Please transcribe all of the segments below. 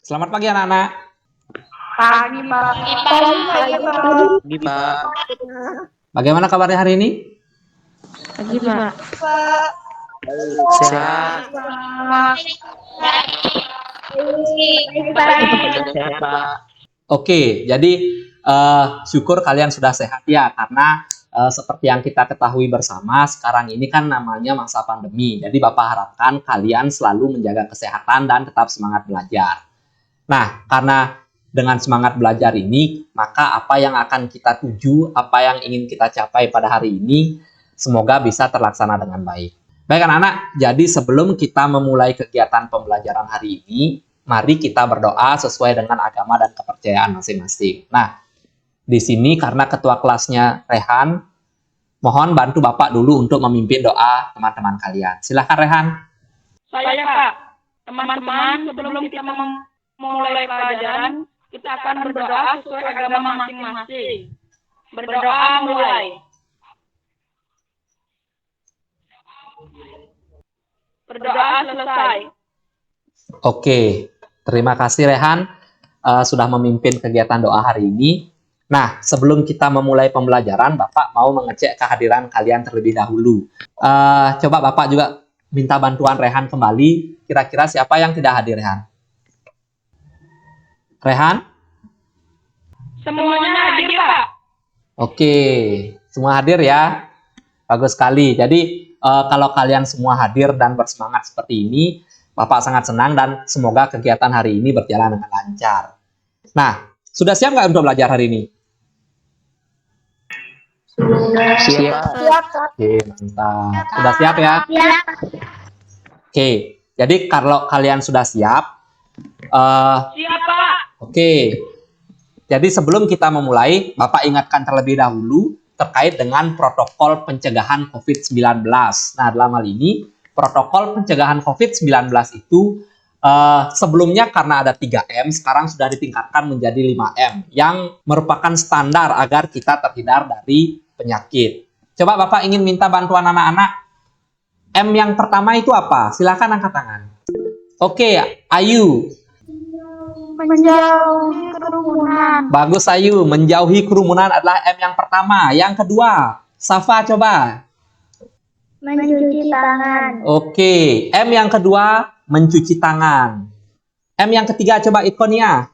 Selamat pagi anak-anak. Pagi, Pak. Pagi, Pak. Pagi, Pak. Bagaimana kabarnya hari ini? Pagi, Pak. Sehat. Sehat, Pak. Oke, jadi syukur kalian sudah sehat ya, karena seperti yang kita ketahui bersama, sekarang ini kan namanya masa pandemi. Jadi Bapak harapkan kalian selalu menjaga kesehatan dan tetap semangat belajar. Nah, karena dengan semangat belajar ini, maka apa yang akan kita tuju, apa yang ingin kita capai pada hari ini, semoga bisa terlaksana dengan baik. Baik anak-anak, jadi sebelum kita memulai kegiatan pembelajaran hari ini, mari kita berdoa sesuai dengan agama dan kepercayaan masing-masing. Nah, di sini karena ketua kelasnya Rehan, mohon bantu Bapak dulu untuk memimpin doa teman-teman kalian. Silahkan Rehan. Saya, Pak. Teman-teman, sebelum kita memulai pelajaran, kita akan berdoa sesuai agama masing-masing. Berdoa mulai. Berdoa selesai. Oke, terima kasih Rehan sudah memimpin kegiatan doa hari ini. Nah, sebelum kita memulai pembelajaran, Bapak mau mengecek kehadiran kalian terlebih dahulu. Coba Bapak juga minta bantuan Rehan kembali. Kira-kira siapa yang tidak hadir, Rehan? Rehan? Semuanya hadir, Pak. Oke, semua hadir ya. Bagus sekali. Jadi, kalau kalian semua hadir dan bersemangat seperti ini, Bapak sangat senang dan semoga kegiatan hari ini berjalan dengan lancar. Nah, sudah siap nggak untuk belajar hari ini? Siap. Oke, mantap. Sudah siap ya? Oke, jadi kalau kalian sudah siap, Siap, Pak. oke. Jadi sebelum kita memulai, Bapak ingatkan terlebih dahulu terkait dengan protokol pencegahan COVID-19. Nah, dalam hal ini, protokol pencegahan COVID-19 itu sebelumnya karena ada 3M, sekarang sudah ditingkatkan menjadi 5M, yang merupakan standar agar kita terhindar dari penyakit. Coba Bapak ingin minta bantuan anak-anak. M yang pertama itu apa? Silakan angkat tangan. Oke, Ayu. Menjauhi kerumunan. Bagus Ayu, menjauhi kerumunan adalah M yang pertama. Yang kedua, Safa coba. Mencuci tangan. Oke, M yang kedua, mencuci tangan. M yang ketiga coba Ikonia.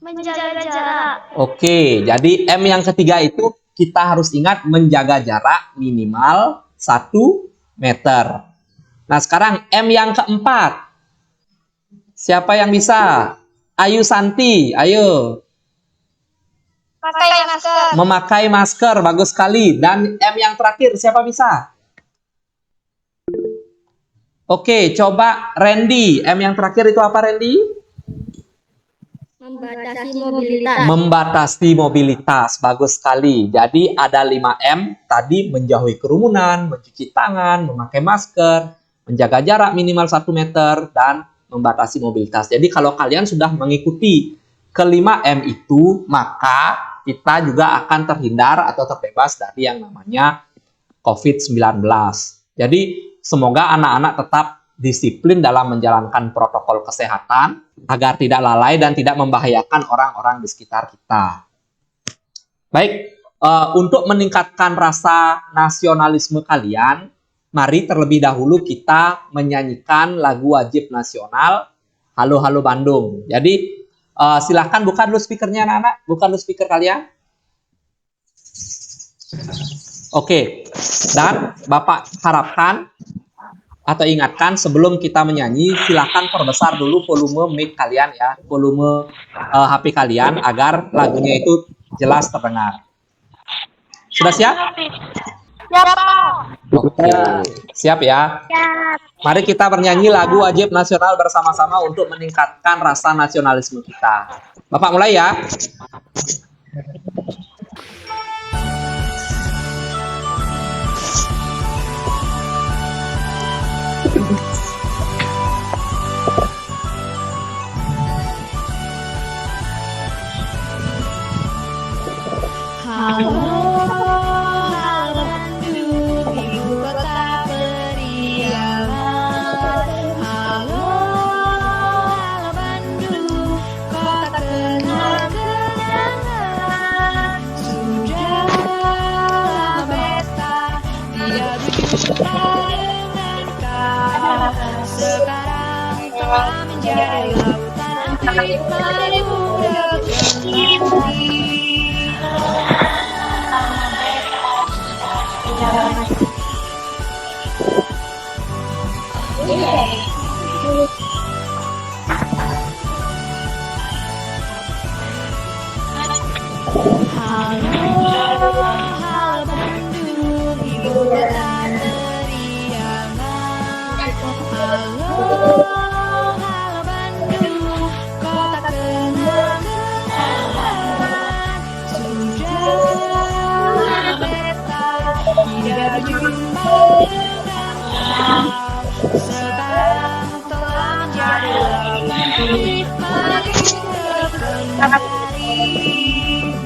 Menjaga jarak. Oke, jadi M yang ketiga itu kita harus ingat menjaga jarak minimal 1 meter. Nah, sekarang M yang keempat. Siapa yang bisa? Ayu Santi, ayo. Pakai masker. Memakai masker, bagus sekali. Dan M yang terakhir, siapa bisa? Oke, coba Randy. M yang terakhir itu apa, Randy? Membatasi mobilitas. Membatasi mobilitas, bagus sekali. Jadi ada 5M, tadi menjauhi kerumunan, mencuci tangan, memakai masker, menjaga jarak minimal 1 meter, dan membatasi mobilitas. Jadi kalau kalian sudah mengikuti ke-5M itu, maka kita juga akan terhindar atau terbebas dari yang namanya COVID-19. Jadi semoga anak-anak tetap disiplin dalam menjalankan protokol kesehatan agar tidak lalai dan tidak membahayakan orang-orang di sekitar kita. Baik, untuk meningkatkan rasa nasionalisme kalian, mari terlebih dahulu kita menyanyikan lagu wajib nasional Halo Halo Bandung. Jadi silahkan buka dulu speakernya anak-anak, buka dulu speaker kalian. Oke, dan Bapak harapkan atau ingatkan sebelum kita menyanyi, silahkan perbesar dulu volume mic kalian ya, volume HP kalian agar lagunya itu jelas terdengar. Sudah siap? Siap, Pak. Oke, siap ya? Siap. Mari kita bernyanyi lagu wajib nasional bersama-sama untuk meningkatkan rasa nasionalisme kita. Bapak mulai ya. Halo, halo Bandung, ibu kota periangan. Halo, halo Bandung, menjadi lautan nanti. Mari muda berkembali. Halo, halo Bandung, ibu kota teriangan. Halo, halo Bandung, kota kenangan. Sudah lama beta tidak jumpa dengan kau. Sekarang telah menjadi lautan. Mari kita kembali.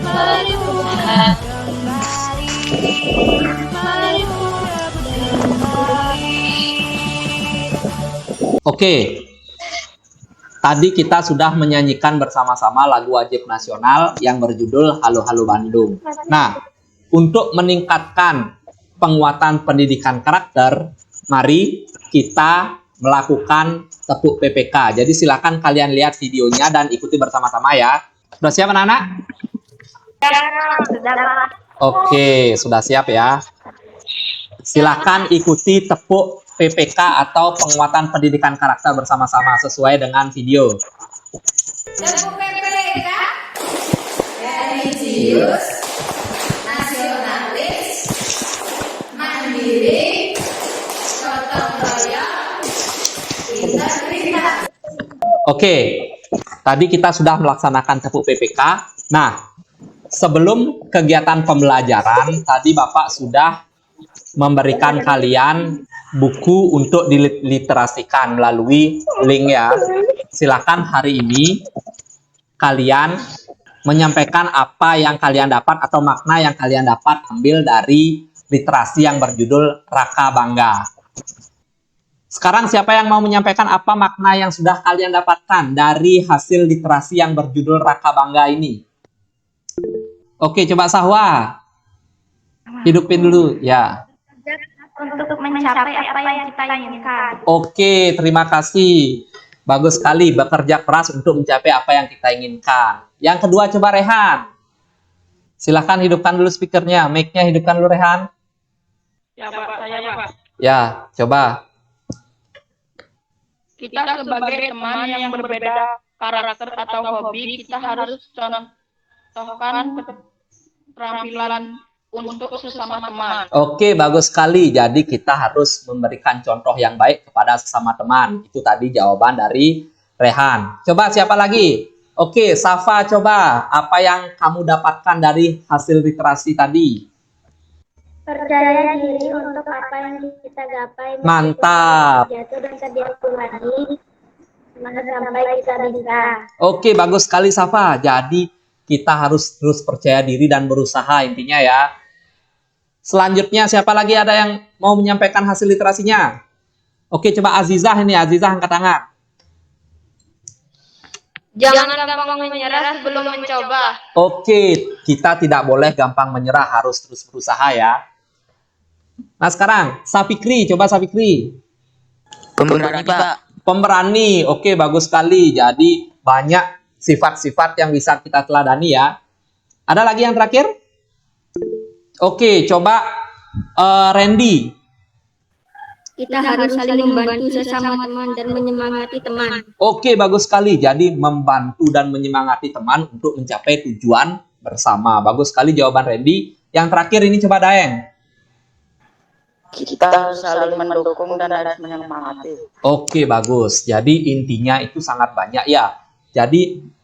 Mari muda kembali. Mari muda kembali. Oke, tadi kita sudah menyanyikan bersama-sama lagu wajib nasional yang berjudul Halo Halo Bandung. Nah, untuk meningkatkan penguatan pendidikan karakter, mari kita melakukan tepuk PPK. Jadi silakan kalian lihat videonya dan ikuti bersama-sama ya. Sudah siap anak-anak? Sudah, Pak. Oke, sudah siap ya. Silakan ikuti tepuk PPK atau penguatan pendidikan karakter bersama-sama sesuai dengan video. Tepuk PPK, religius, nasionalis, mandiri, gotong royong, pintar-pintar. Oke, tadi kita sudah melaksanakan tepuk PPK. Nah, sebelum kegiatan pembelajaran, tadi Bapak sudah memberikan kalian buku untuk diliterasikan melalui link ya. Silakan hari ini kalian menyampaikan apa yang kalian dapat atau makna yang kalian dapat ambil dari literasi yang berjudul Raka Bangga. Sekarang siapa yang mau menyampaikan apa makna yang sudah kalian dapatkan dari hasil literasi yang berjudul Raka Bangga ini? Oke, coba Sahwa. Hidupin dulu, ya. Untuk mencapai apa yang kita inginkan. Oke, terima kasih. Bagus sekali, bekerja keras untuk mencapai apa yang kita inginkan. Yang kedua, coba Rehan. Silahkan hidupkan dulu speakernya. Mic-nya hidupkan dulu, Rehan. Ya, Pak. Saya, Pak. Ya, coba. Kita sebagai teman yang berbeda karakter atau hobi, kita harus contohkan keterampilan untuk sesama teman. Oke, bagus sekali. Jadi kita harus memberikan contoh yang baik kepada sesama teman. Itu tadi jawaban dari Rehan. Coba siapa lagi? Oke, Safa, coba. Apa yang kamu dapatkan dari hasil literasi tadi? Percaya diri untuk apa yang kita gapai. Mantap. Jatuh dan terjatuh lagi. Sampai kita bisa. Oke, bagus sekali Safa. Jadi kita harus terus percaya diri dan berusaha intinya ya. Selanjutnya siapa lagi ada yang mau menyampaikan hasil literasinya? Oke, coba Azizah ini. Azizah angkat tangan. Jangan gampang menyerah sebelum mencoba. Oke, kita tidak boleh gampang menyerah, harus terus berusaha ya. Nah sekarang, Safikri, coba Safikri. Pemberani, Pak. Pemberani, oke bagus sekali. Jadi banyak sifat-sifat yang bisa kita teladani ya. Ada lagi yang terakhir? Oke, coba Randy. Kita harus saling membantu sesama teman dan menyemangati teman. Oke, bagus sekali. Jadi membantu dan menyemangati teman untuk mencapai tujuan bersama. Bagus sekali jawaban Randy. Yang terakhir ini coba Daeng. Kita saling mendukung dan harus menyemangati. Oke, bagus. Jadi intinya itu sangat banyak ya. Jadi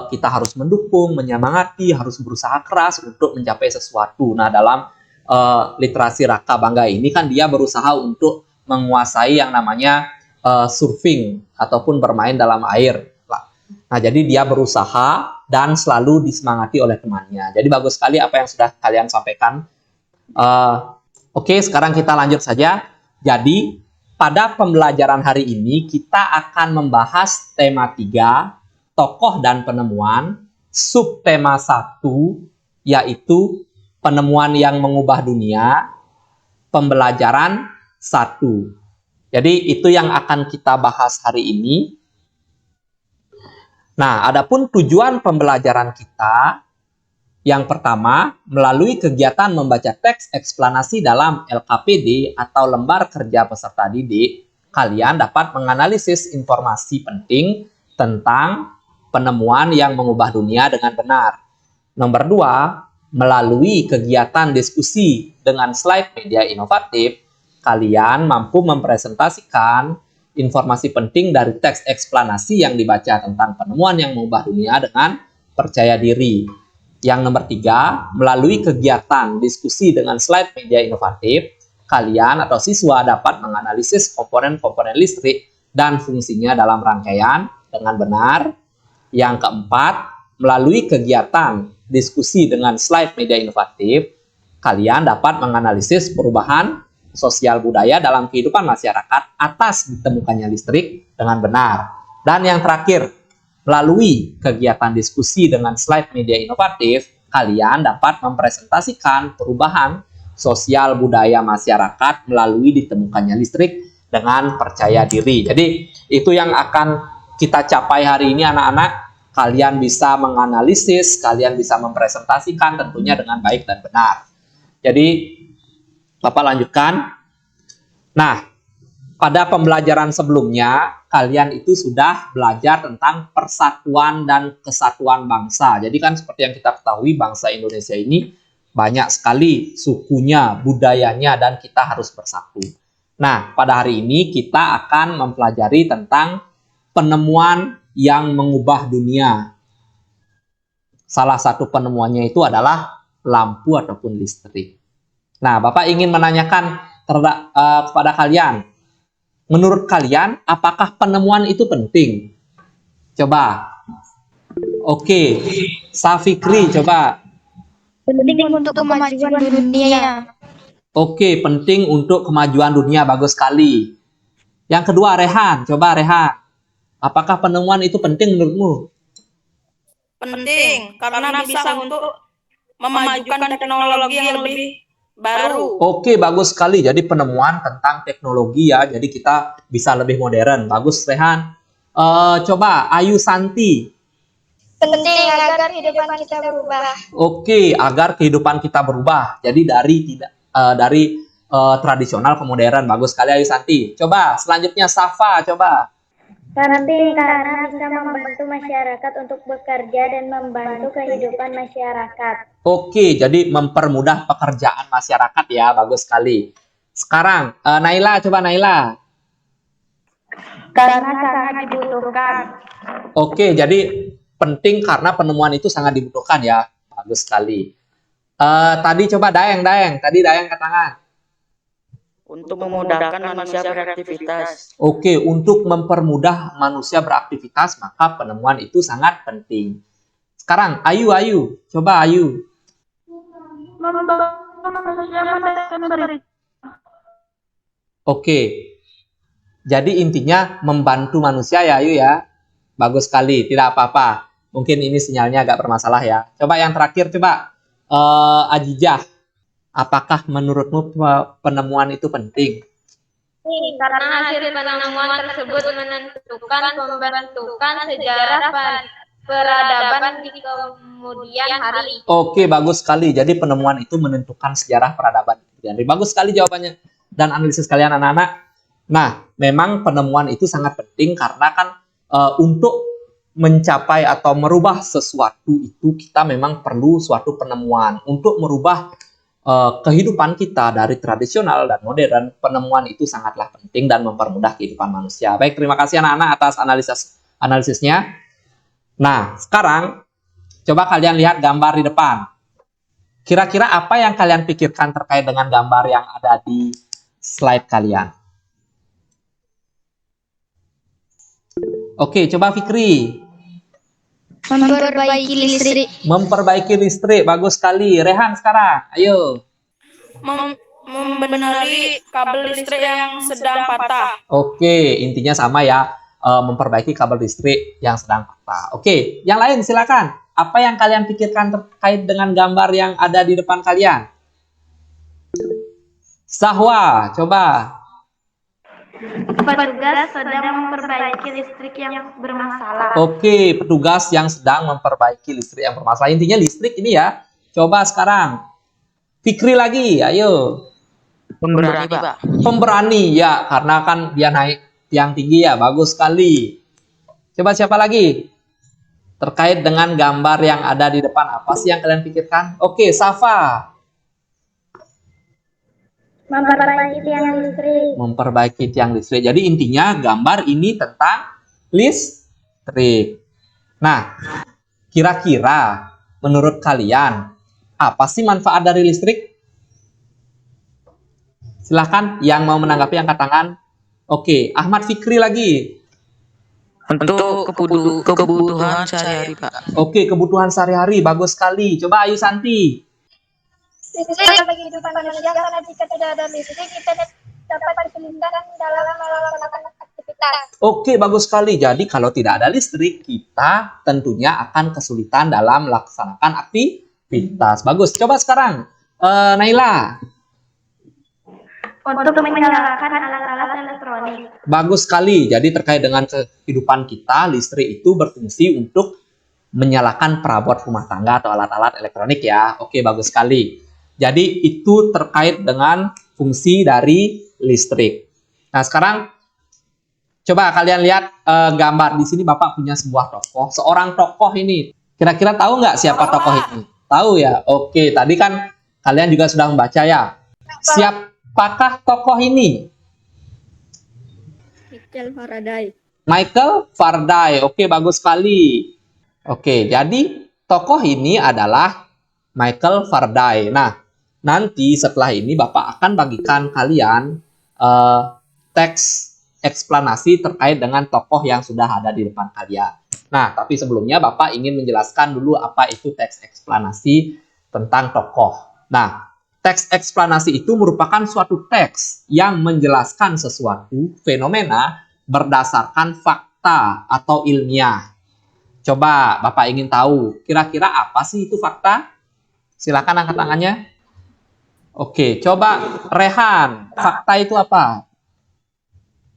kita harus mendukung, menyemangati, harus berusaha keras untuk mencapai sesuatu. Nah, dalam literasi Raka Bangga ini kan dia berusaha untuk menguasai yang namanya surfing ataupun bermain dalam air. Nah, jadi dia berusaha dan selalu disemangati oleh temannya. Jadi bagus sekali apa yang sudah kalian sampaikan. Oke, sekarang kita lanjut saja. Jadi, pada pembelajaran hari ini kita akan membahas tema 3, tokoh dan penemuan, subtema 1, yaitu penemuan yang mengubah dunia, pembelajaran 1. Jadi, itu yang akan kita bahas hari ini. Nah, adapun tujuan pembelajaran kita yang pertama, melalui kegiatan membaca teks eksplanasi dalam LKPD atau lembar kerja peserta didik, kalian dapat menganalisis informasi penting tentang penemuan yang mengubah dunia dengan benar. Nomor 2, melalui kegiatan diskusi dengan slide media inovatif, kalian mampu mempresentasikan informasi penting dari teks eksplanasi yang dibaca tentang penemuan yang mengubah dunia dengan percaya diri. Yang nomor 3, melalui kegiatan diskusi dengan slide media inovatif, kalian atau siswa dapat menganalisis komponen-komponen listrik dan fungsinya dalam rangkaian dengan benar. Yang keempat, melalui kegiatan diskusi dengan slide media inovatif, kalian dapat menganalisis perubahan sosial budaya dalam kehidupan masyarakat atas ditemukannya listrik dengan benar. Dan yang terakhir, melalui kegiatan diskusi dengan slide media inovatif, kalian dapat mempresentasikan perubahan sosial budaya masyarakat melalui ditemukannya listrik dengan percaya diri. Jadi, itu yang akan kita capai hari ini anak-anak. Kalian bisa menganalisis, kalian bisa mempresentasikan tentunya dengan baik dan benar. Jadi, Bapak lanjutkan. Nah, pada pembelajaran sebelumnya, kalian itu sudah belajar tentang persatuan dan kesatuan bangsa. Jadi kan seperti yang kita ketahui, bangsa Indonesia ini banyak sekali sukunya, budayanya, dan kita harus bersatu. Nah, pada hari ini kita akan mempelajari tentang penemuan yang mengubah dunia. Salah satu penemuannya itu adalah lampu ataupun listrik. Nah, Bapak ingin menanyakan kepada kalian, menurut kalian, apakah penemuan itu penting? Coba. Oke, Safikri, coba. Penting untuk kemajuan dunia. Oke, penting untuk kemajuan dunia, bagus sekali. Yang kedua, Rehan, coba Rehan. Apakah penemuan itu penting menurutmu? Penting, karena bisa untuk memajukan teknologi yang lebih baru. Oke, bagus sekali. Jadi penemuan tentang teknologi ya. Jadi kita bisa lebih modern. Bagus, Rehan. Coba Ayu Santi. Penting agar kehidupan kita berubah. Oke, agar kehidupan kita berubah. Jadi dari tradisional ke modern. Bagus sekali Ayu Santi. Coba selanjutnya Safa, coba. Penting karena bisa membantu masyarakat untuk bekerja dan membantu kehidupan masyarakat. Oke, jadi mempermudah pekerjaan masyarakat ya. Bagus sekali. Sekarang Naila, coba Naila. Karena sangat dibutuhkan. Oke, jadi penting karena penemuan itu sangat dibutuhkan ya. Bagus sekali. Tadi coba Dayang. Tadi Dayang ke tangan. Untuk memudahkan manusia beraktivitas. Oke, untuk mempermudah manusia beraktivitas, maka penemuan itu sangat penting. Sekarang Ayu. Coba Ayu. Oke. Jadi intinya membantu manusia ya Ayu ya. Bagus sekali, tidak apa-apa. Mungkin ini sinyalnya agak bermasalah ya. Coba yang terakhir, coba Ajijah. Apakah menurutmu penemuan itu penting? Karena hasil penemuan tersebut menentukan pembentukan sejarah peradaban di kemudian hari. Oke, bagus sekali. Jadi penemuan itu menentukan sejarah peradaban. Jadi bagus sekali jawabannya dan analisis kalian anak-anak. Nah, memang penemuan itu sangat penting karena kan untuk mencapai atau merubah sesuatu itu kita memang perlu suatu penemuan. Untuk merubah kehidupan kita dari tradisional dan modern, penemuan itu sangatlah penting dan mempermudah kehidupan manusia. Baik, terima kasih anak-anak atas analisisnya. Nah, sekarang coba kalian lihat gambar di depan. Kira-kira apa yang kalian pikirkan terkait dengan gambar yang ada di slide kalian? Oke, coba Fikri. Memperbaiki listrik. Memperbaiki listrik, bagus sekali. Rehan sekarang, ayo. Membenahi kabel listrik yang sedang patah. Oke, intinya sama ya. Memperbaiki kabel listrik yang sedang patah. Oke, yang lain silakan. Apa yang kalian pikirkan terkait dengan gambar yang ada di depan kalian? Zahwa, coba. Petugas sedang memperbaiki listrik yang bermasalah. Oke, petugas yang sedang memperbaiki listrik yang bermasalah. Intinya listrik ini ya. Coba sekarang. Fikri lagi, ayo. Pemberani, Pak. Pemberani, ya. Karena kan dia naik tiang tinggi ya. Bagus sekali. Coba siapa lagi? Terkait dengan gambar yang ada di depan. Apa sih yang kalian pikirkan? Oke, Safa. Memperbaiki tiang listrik. Memperbaiki tiang listrik. Jadi intinya gambar ini tentang listrik. Nah, kira-kira menurut kalian apa sih manfaat dari listrik? Silahkan yang mau menanggapi angkat tangan. Oke, Ahmad Fikri lagi. Untuk kebutuhan sehari-hari, Pak. Oke, kebutuhan sehari-hari. Bagus sekali. Coba Ayu Santi. Listrik bagi kehidupan manusia karena jika tidak ada listrik kita dapat kesulitan dalam melaksanakan aktivitas. Oke, bagus sekali. Jadi kalau tidak ada listrik, kita tentunya akan kesulitan dalam melaksanakan aktivitas. Bagus. Coba sekarang, Naila. Untuk menyalakan alat-alat elektronik. Bagus sekali. Jadi terkait dengan kehidupan kita, listrik itu berfungsi untuk menyalakan perabot rumah tangga atau alat-alat elektronik ya. Oke, bagus sekali. Jadi itu terkait dengan fungsi dari listrik. Nah, sekarang coba kalian lihat gambar di sini. Bapak punya sebuah tokoh. Seorang tokoh ini, kira-kira tahu nggak siapa tokoh ini? Tahu ya? Oke, tadi kan kalian juga sudah membaca ya. Siapakah tokoh ini? Michael Faraday. Michael Faraday. Oke, bagus sekali. Oke, jadi tokoh ini adalah Michael Faraday. Nah, nanti setelah ini Bapak akan bagikan kalian teks eksplanasi terkait dengan tokoh yang sudah ada di depan kalian. Nah, tapi sebelumnya Bapak ingin menjelaskan dulu apa itu teks eksplanasi tentang tokoh. Nah, teks eksplanasi itu merupakan suatu teks yang menjelaskan sesuatu fenomena berdasarkan fakta atau ilmiah. Coba Bapak ingin tahu, kira-kira apa sih itu fakta? Silakan angkat tangannya. Oke, coba Rehan, fakta itu apa?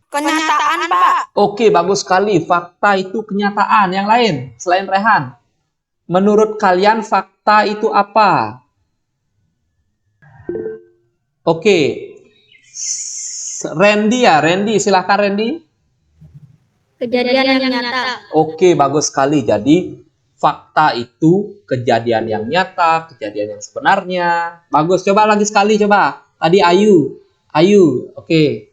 Kenyataan, Pak. Oke, bagus sekali. Fakta itu kenyataan. Yang lain, selain Rehan. Menurut kalian fakta itu apa? Oke. Randy ya, Randy. Silakan Randy. Kejadian yang nyata. Oke, bagus sekali. Jadi fakta itu kejadian yang nyata, kejadian yang sebenarnya. Bagus, coba lagi sekali, coba. Tadi Ayu. Ayu, oke.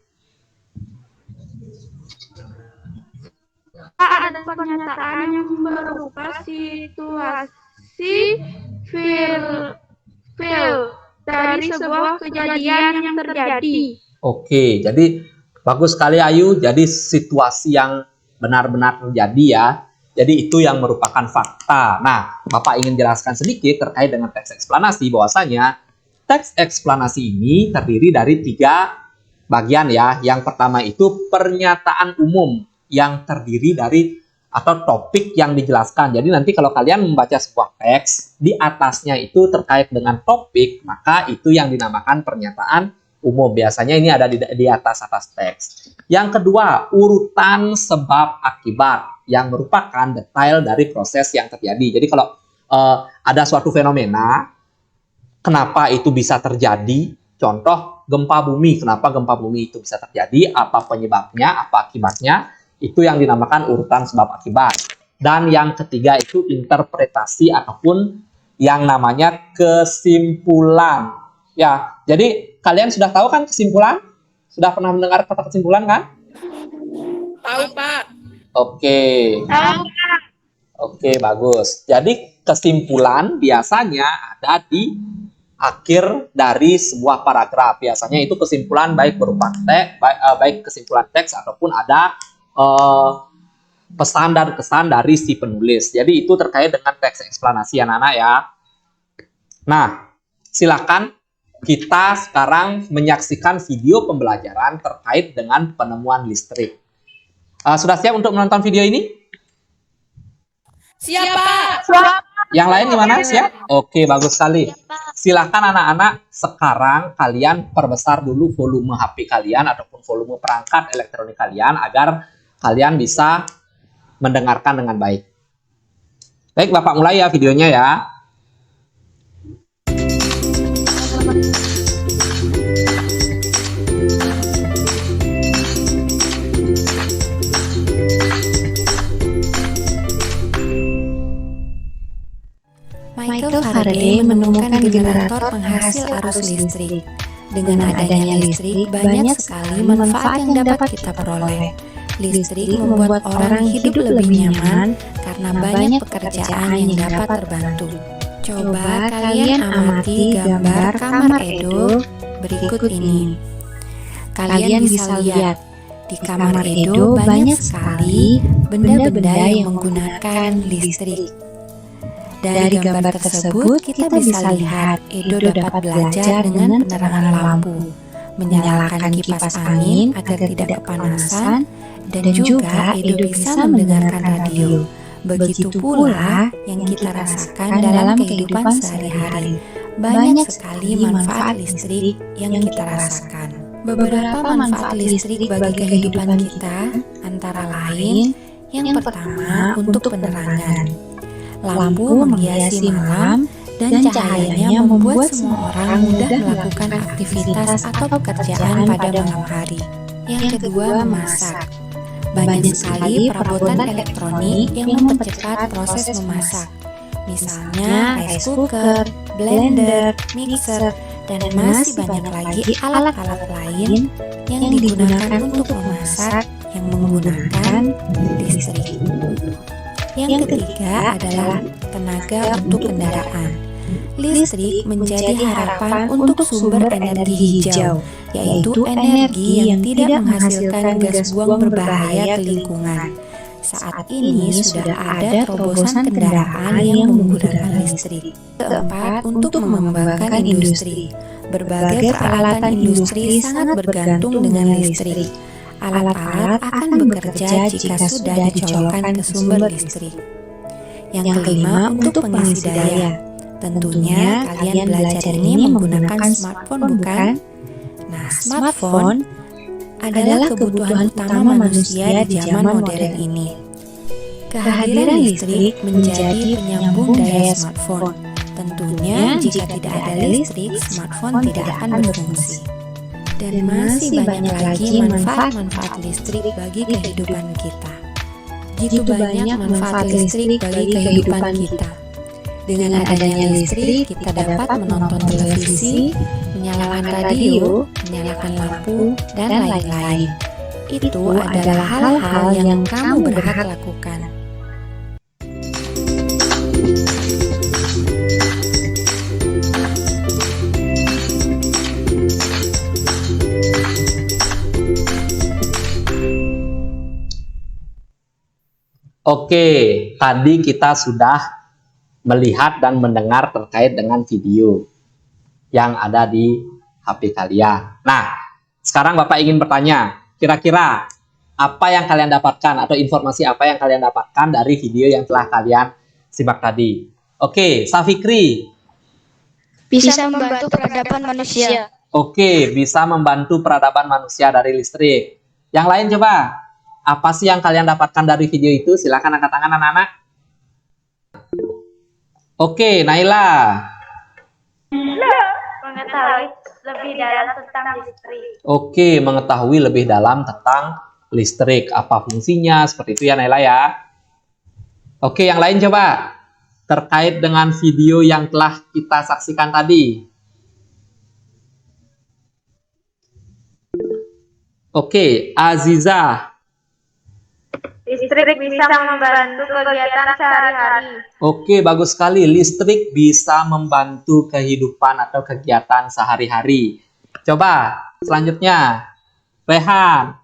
Ada pernyataan yang berupa situasi feel dari sebuah kejadian yang terjadi. Oke, jadi bagus sekali Ayu. Jadi situasi yang benar-benar terjadi ya. Jadi itu yang merupakan fakta. Nah, Bapak ingin jelaskan sedikit terkait dengan teks eksplanasi bahwasanya teks eksplanasi ini terdiri dari 3 bagian ya. Yang pertama itu pernyataan umum yang terdiri dari atau topik yang dijelaskan. Jadi nanti kalau kalian membaca sebuah teks, di atasnya itu terkait dengan topik, maka itu yang dinamakan pernyataan umum. Biasanya ini ada di atas teks. Yang kedua, urutan sebab akibat yang merupakan detail dari proses yang terjadi. Jadi kalau ada suatu fenomena, kenapa itu bisa terjadi? Contoh gempa bumi, kenapa gempa bumi itu bisa terjadi? Apa penyebabnya? Apa akibatnya? Itu yang dinamakan urutan sebab akibat. Dan yang ketiga itu interpretasi ataupun yang namanya kesimpulan. Ya, jadi kalian sudah tahu kan kesimpulan? Sudah pernah mendengar kata kesimpulan kan? Tahu, Pak. Oke. Oke, bagus. Jadi kesimpulan biasanya ada di akhir dari sebuah paragraf. Biasanya itu kesimpulan baik berupa teks, baik kesimpulan teks ataupun ada pesan dan kesan dari si penulis. Jadi itu terkait dengan teks eksplanasi anak-anak ya. Nah, silakan kita sekarang menyaksikan video pembelajaran terkait dengan penemuan listrik. Sudah siap untuk menonton video ini? Siapa? Yang lain gimana? Siap? Oke, bagus sekali. Silahkan anak-anak sekarang kalian perbesar dulu volume HP kalian ataupun volume perangkat elektronik kalian agar kalian bisa mendengarkan dengan baik. Baik, Bapak mulai ya videonya ya. Michael Faraday menemukan generator penghasil arus listrik. Dengan adanya listrik, banyak sekali manfaat yang dapat kita peroleh. Listrik membuat orang hidup lebih nyaman karena banyak pekerjaan yang dapat terbantu. Coba kalian amati gambar kamar Edo berikut ini. Kalian bisa lihat, di kamar Edo banyak sekali benda-benda yang menggunakan listrik. Dari gambar tersebut, kita bisa lihat Edo dapat belajar dengan penerangan lampu, menyalakan kipas angin agar tidak kepanasan, dan juga Edo bisa mendengarkan radio. Begitu pula yang kita rasakan dalam kehidupan sehari-hari. Banyak sekali manfaat listrik yang kita rasakan. Beberapa manfaat listrik bagi kehidupan kita antara lain, yang pertama untuk penerangan. Lampu menghiasi malam dan cahayanya membuat semua orang mudah melakukan aktivitas atau pekerjaan pada malam hari. Yang kedua, memasak. Banyak sekali perabotan elektronik yang mempercepat proses memasak. Misalnya rice cooker, blender, mixer, dan masih banyak lagi alat-alat lain yang digunakan untuk memasak yang menggunakan listrik. Yang ketiga adalah tenaga untuk kendaraan. Listrik menjadi harapan untuk sumber energi hijau, yaitu energi yang tidak menghasilkan gas buang berbahaya ke lingkungan. Saat ini sudah ada terobosan kendaraan yang menggunakan listrik. Keempat, untuk mengembangkan industri. Berbagai peralatan industri sangat bergantung dengan listrik. Alat-alat akan bekerja jika sudah dicolokkan ke sumber listrik. Yang kelima, untuk pengisi daya. Tentunya kalian belajar ini menggunakan smartphone, bukan? Nah, smartphone adalah kebutuhan utama manusia di zaman modern ini. Kehadiran listrik menjadi penyambung daya smartphone. Tentunya jika tidak ada listrik, smartphone tidak akan berfungsi. Dan masih banyak lagi manfaat-manfaat listrik bagi kehidupan kita. Begitu banyak manfaat listrik bagi kehidupan kita. Dengan adanya listrik, kita dapat menonton televisi, menyalakan radio, menyalakan lampu, dan lain-lain. Itu adalah hal-hal yang kamu berhak lakukan. Oke, tadi kita sudah melihat dan mendengar terkait dengan video yang ada di HP kalian. Nah, sekarang Bapak ingin bertanya, kira-kira apa yang kalian dapatkan atau informasi apa yang kalian dapatkan dari video yang telah kalian simak tadi? Oke, Safikri. Bisa membantu peradaban manusia. Oke, bisa membantu peradaban manusia dari listrik. Yang lain coba. Apa sih yang kalian dapatkan dari video itu? Silakan angkat tangan anak-anak. Oke, Naila. Mengetahui lebih dalam tentang listrik. Oke, mengetahui lebih dalam tentang listrik. Apa fungsinya? Seperti itu ya Naila ya. Oke, yang lain coba. Terkait dengan video yang telah kita saksikan tadi. Oke, Aziza. Listrik bisa membantu kegiatan sehari-hari. Oke, bagus sekali. Listrik bisa membantu kehidupan atau kegiatan sehari-hari. Coba, selanjutnya. Rehan.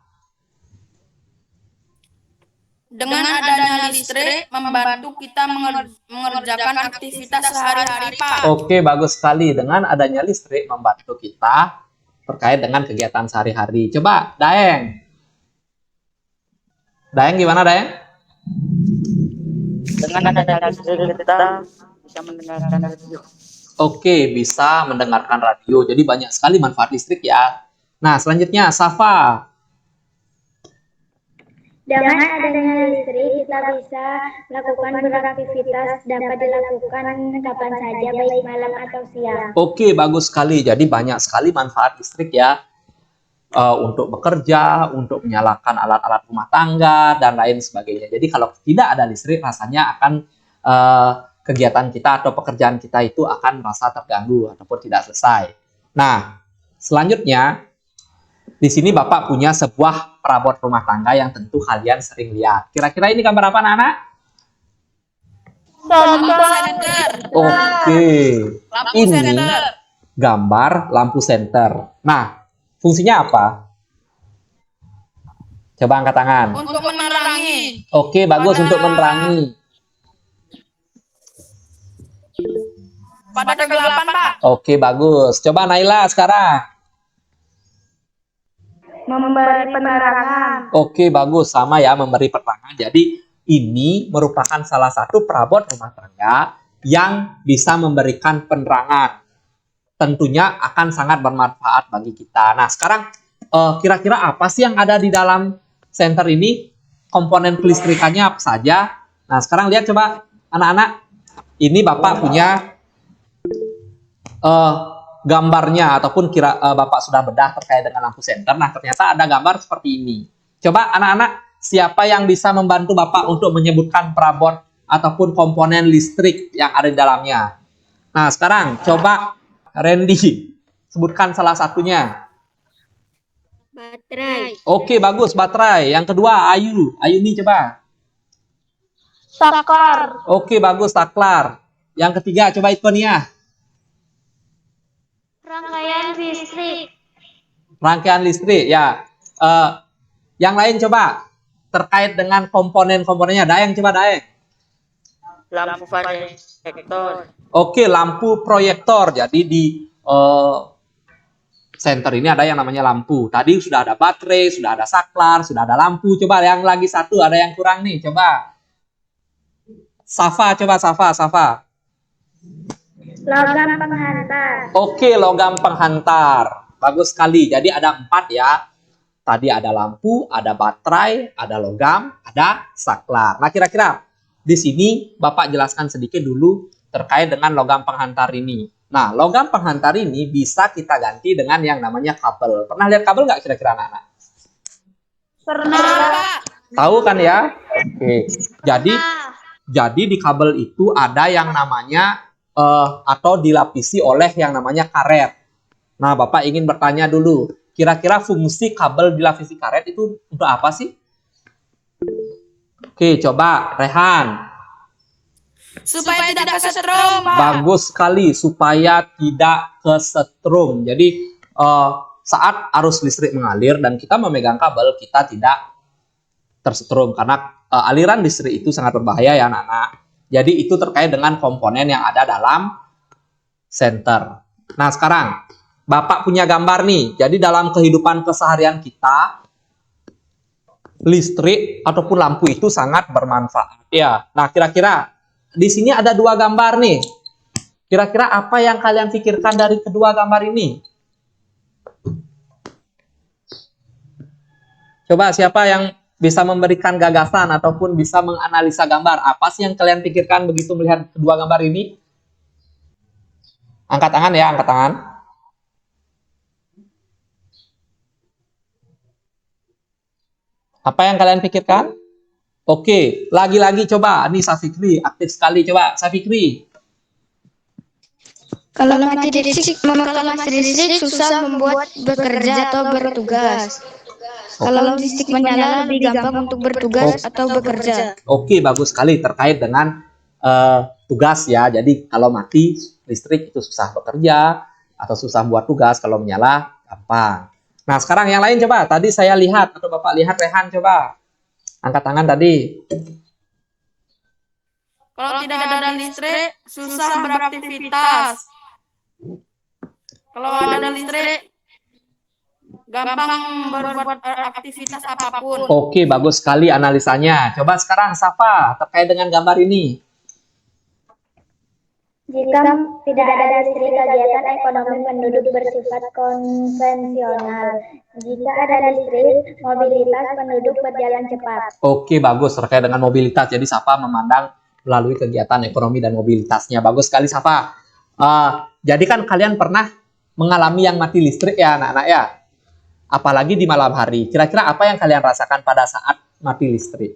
Dengan adanya listrik, membantu kita mengerjakan aktivitas sehari-hari, Pak. Oke, bagus sekali. Dengan adanya listrik, membantu kita terkait dengan kegiatan sehari-hari. Coba, Daeng. Daeng gimana, Daeng? Dengan adanya listrik kita bisa mendengarkan radio. Oke, bisa mendengarkan radio. Jadi banyak sekali manfaat listrik ya. Nah, selanjutnya Safa. Dengan adanya listrik, kita bisa melakukan beraktivitas dapat dilakukan kapan saja, baik malam atau siang. Oke, bagus sekali. Jadi banyak sekali manfaat listrik ya. Untuk bekerja, untuk menyalakan alat-alat rumah tangga, dan lain sebagainya. Jadi kalau tidak ada listrik, rasanya akan kegiatan kita atau pekerjaan kita itu akan merasa terganggu ataupun tidak selesai. Nah, selanjutnya, di sini Bapak punya sebuah perabot rumah tangga yang tentu kalian sering lihat. Kira-kira ini gambar apa, anak-anak? Oke, ini gambar lampu senter. Nah, fungsinya apa? Coba angkat tangan. Untuk menerangi. Oke, bagus untuk menerangi. Pada kegelapan, Pak. Oke, bagus. Coba Naila sekarang. Memberi penerangan. Oke, bagus. Sama ya, memberi penerangan. Jadi, ini merupakan salah satu perabot rumah tangga yang bisa memberikan penerangan. Tentunya akan sangat bermanfaat bagi kita. Nah, sekarang kira-kira apa sih yang ada di dalam senter ini? Komponen kelistrikannya apa saja? Nah, sekarang lihat coba anak-anak. Ini Bapak punya gambarnya ataupun Bapak sudah bedah terkait dengan lampu senter. Nah, ternyata ada gambar seperti ini. Coba anak-anak, siapa yang bisa membantu Bapak untuk menyebutkan perabot ataupun komponen listrik yang ada di dalamnya? Nah, sekarang coba Randy, sebutkan salah satunya. Baterai. Oke, bagus, baterai. Yang kedua, Ayu. Ayu ini coba. Saklar. Oke, bagus, saklar. Yang ketiga, coba Ikonia. Rangkaian listrik. Rangkaian listrik, ya. Yang lain coba. Terkait dengan komponen-komponennya. Daeng, coba Daeng. Lampu proyektor. Oke, lampu proyektor. Jadi di center ini ada yang namanya lampu. Tadi sudah ada baterai, sudah ada saklar, sudah ada lampu. Coba yang lagi satu, ada yang kurang nih. Coba. Safa, coba Safa. Logam penghantar. Oke, logam penghantar. Bagus sekali. Jadi ada 4 ya. Tadi ada lampu, ada baterai, ada logam, ada saklar. Nah, kira-kira di sini Bapak jelaskan sedikit dulu terkait dengan logam penghantar ini. Nah, logam penghantar ini bisa kita ganti dengan yang namanya kabel. Pernah lihat kabel nggak kira-kira anak-anak? Pernah. Tahu kan ya? Oke. Jadi di kabel itu ada yang namanya atau dilapisi oleh yang namanya karet. Nah, Bapak ingin bertanya dulu, kira-kira fungsi kabel dilapisi karet itu untuk apa sih? Oke, coba Rehan. Supaya tidak kesetrum, Pak. Bagus sekali, supaya tidak kesetrum. Jadi saat arus listrik mengalir dan kita memegang kabel, kita tidak tersetrum karena aliran listrik itu sangat berbahaya ya anak-anak. Jadi itu terkait dengan komponen yang ada dalam senter. Nah, sekarang Bapak punya gambar nih. Jadi dalam kehidupan keseharian kita, listrik ataupun lampu itu sangat bermanfaat. Ya. Nah, kira-kira di sini ada 2 gambar nih. Kira-kira apa yang kalian pikirkan dari kedua gambar ini? Coba siapa yang bisa memberikan gagasan ataupun bisa menganalisa gambar. Apa sih yang kalian pikirkan begitu melihat kedua gambar ini? Angkat tangan ya, angkat tangan. Apa yang kalian pikirkan? Oke, lagi-lagi coba. Nih Safikri, aktif sekali. Coba Safikri. Kalau mati listrik susah membuat bekerja atau bertugas. Kalau listrik menyala lebih gampang untuk bertugas atau bekerja. Oke, bagus sekali terkait dengan tugas ya. Jadi kalau mati listrik itu susah bekerja atau susah buat tugas. Kalau menyala gampang. Nah, sekarang yang lain coba. Tadi saya lihat atau Bapak lihat Rehan coba. Angkat tangan tadi. Kalau tidak ada listrik, susah beraktivitas. Kalau ada listrik, gampang berbuat aktivitas apapun. Oke, bagus sekali analisanya. Coba sekarang Safa terkait dengan gambar ini. Jika tidak ada listrik, kegiatan ekonomi penduduk bersifat konvensional. Jika ada listrik, mobilitas penduduk berjalan cepat. Oke, bagus terkait dengan mobilitas. Jadi Safa memandang melalui kegiatan ekonomi dan mobilitasnya. Bagus sekali Safa. Jadi kan kalian pernah mengalami yang mati listrik ya anak-anak ya. Apalagi di malam hari. Kira-kira apa yang kalian rasakan pada saat mati listrik?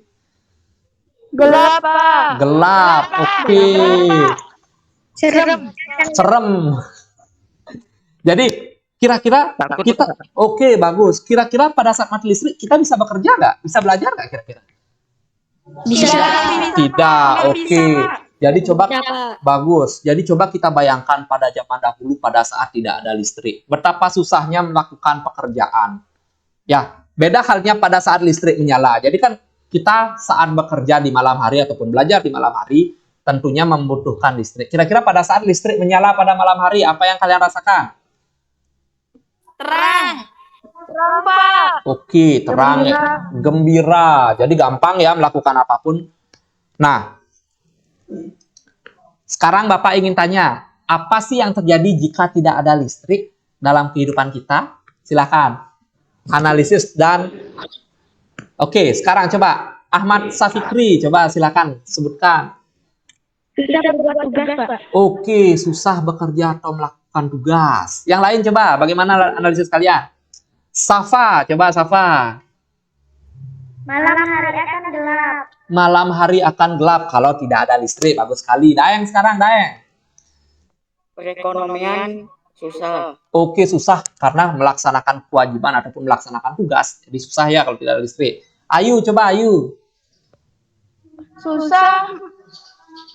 Gelap, Pak. Gelap. Oke. Serem. Serem. Jadi kira-kira kita oke, bagus. Kira-kira pada saat mati listrik kita bisa bekerja nggak? Bisa belajar nggak kira-kira? Bisa. Tidak. Oke. Jadi coba Dapat. bagus. Jadi coba kita bayangkan pada zaman dahulu pada saat tidak ada listrik. Betapa susahnya melakukan pekerjaan. Ya, beda halnya pada saat listrik menyala. Jadi kan kita saat bekerja di malam hari ataupun belajar di malam hari tentunya membutuhkan listrik. Kira-kira pada saat listrik menyala pada malam hari apa yang kalian rasakan? Terang. Terang, Pak. Oke, terang, gembira. Jadi gampang ya melakukan apapun. Nah, sekarang Bapak ingin tanya, apa sih yang terjadi jika tidak ada listrik dalam kehidupan kita? Silakan. Analisis dan oke, sekarang coba Ahmad Safikri, coba silakan sebutkan. Susah berbuat tugas, Pak. Oke, susah bekerja atau melakukan tugas. Yang lain coba, bagaimana analisis kalian? Safa, coba Safa. Malam hari akan gelap. Malam hari akan gelap kalau tidak ada listrik. Bagus sekali. Daeng sekarang, Daeng. Perekonomian susah. Oke, susah karena melaksanakan kewajiban ataupun melaksanakan tugas. Jadi susah ya kalau tidak ada listrik. Ayu, coba Ayu. Susah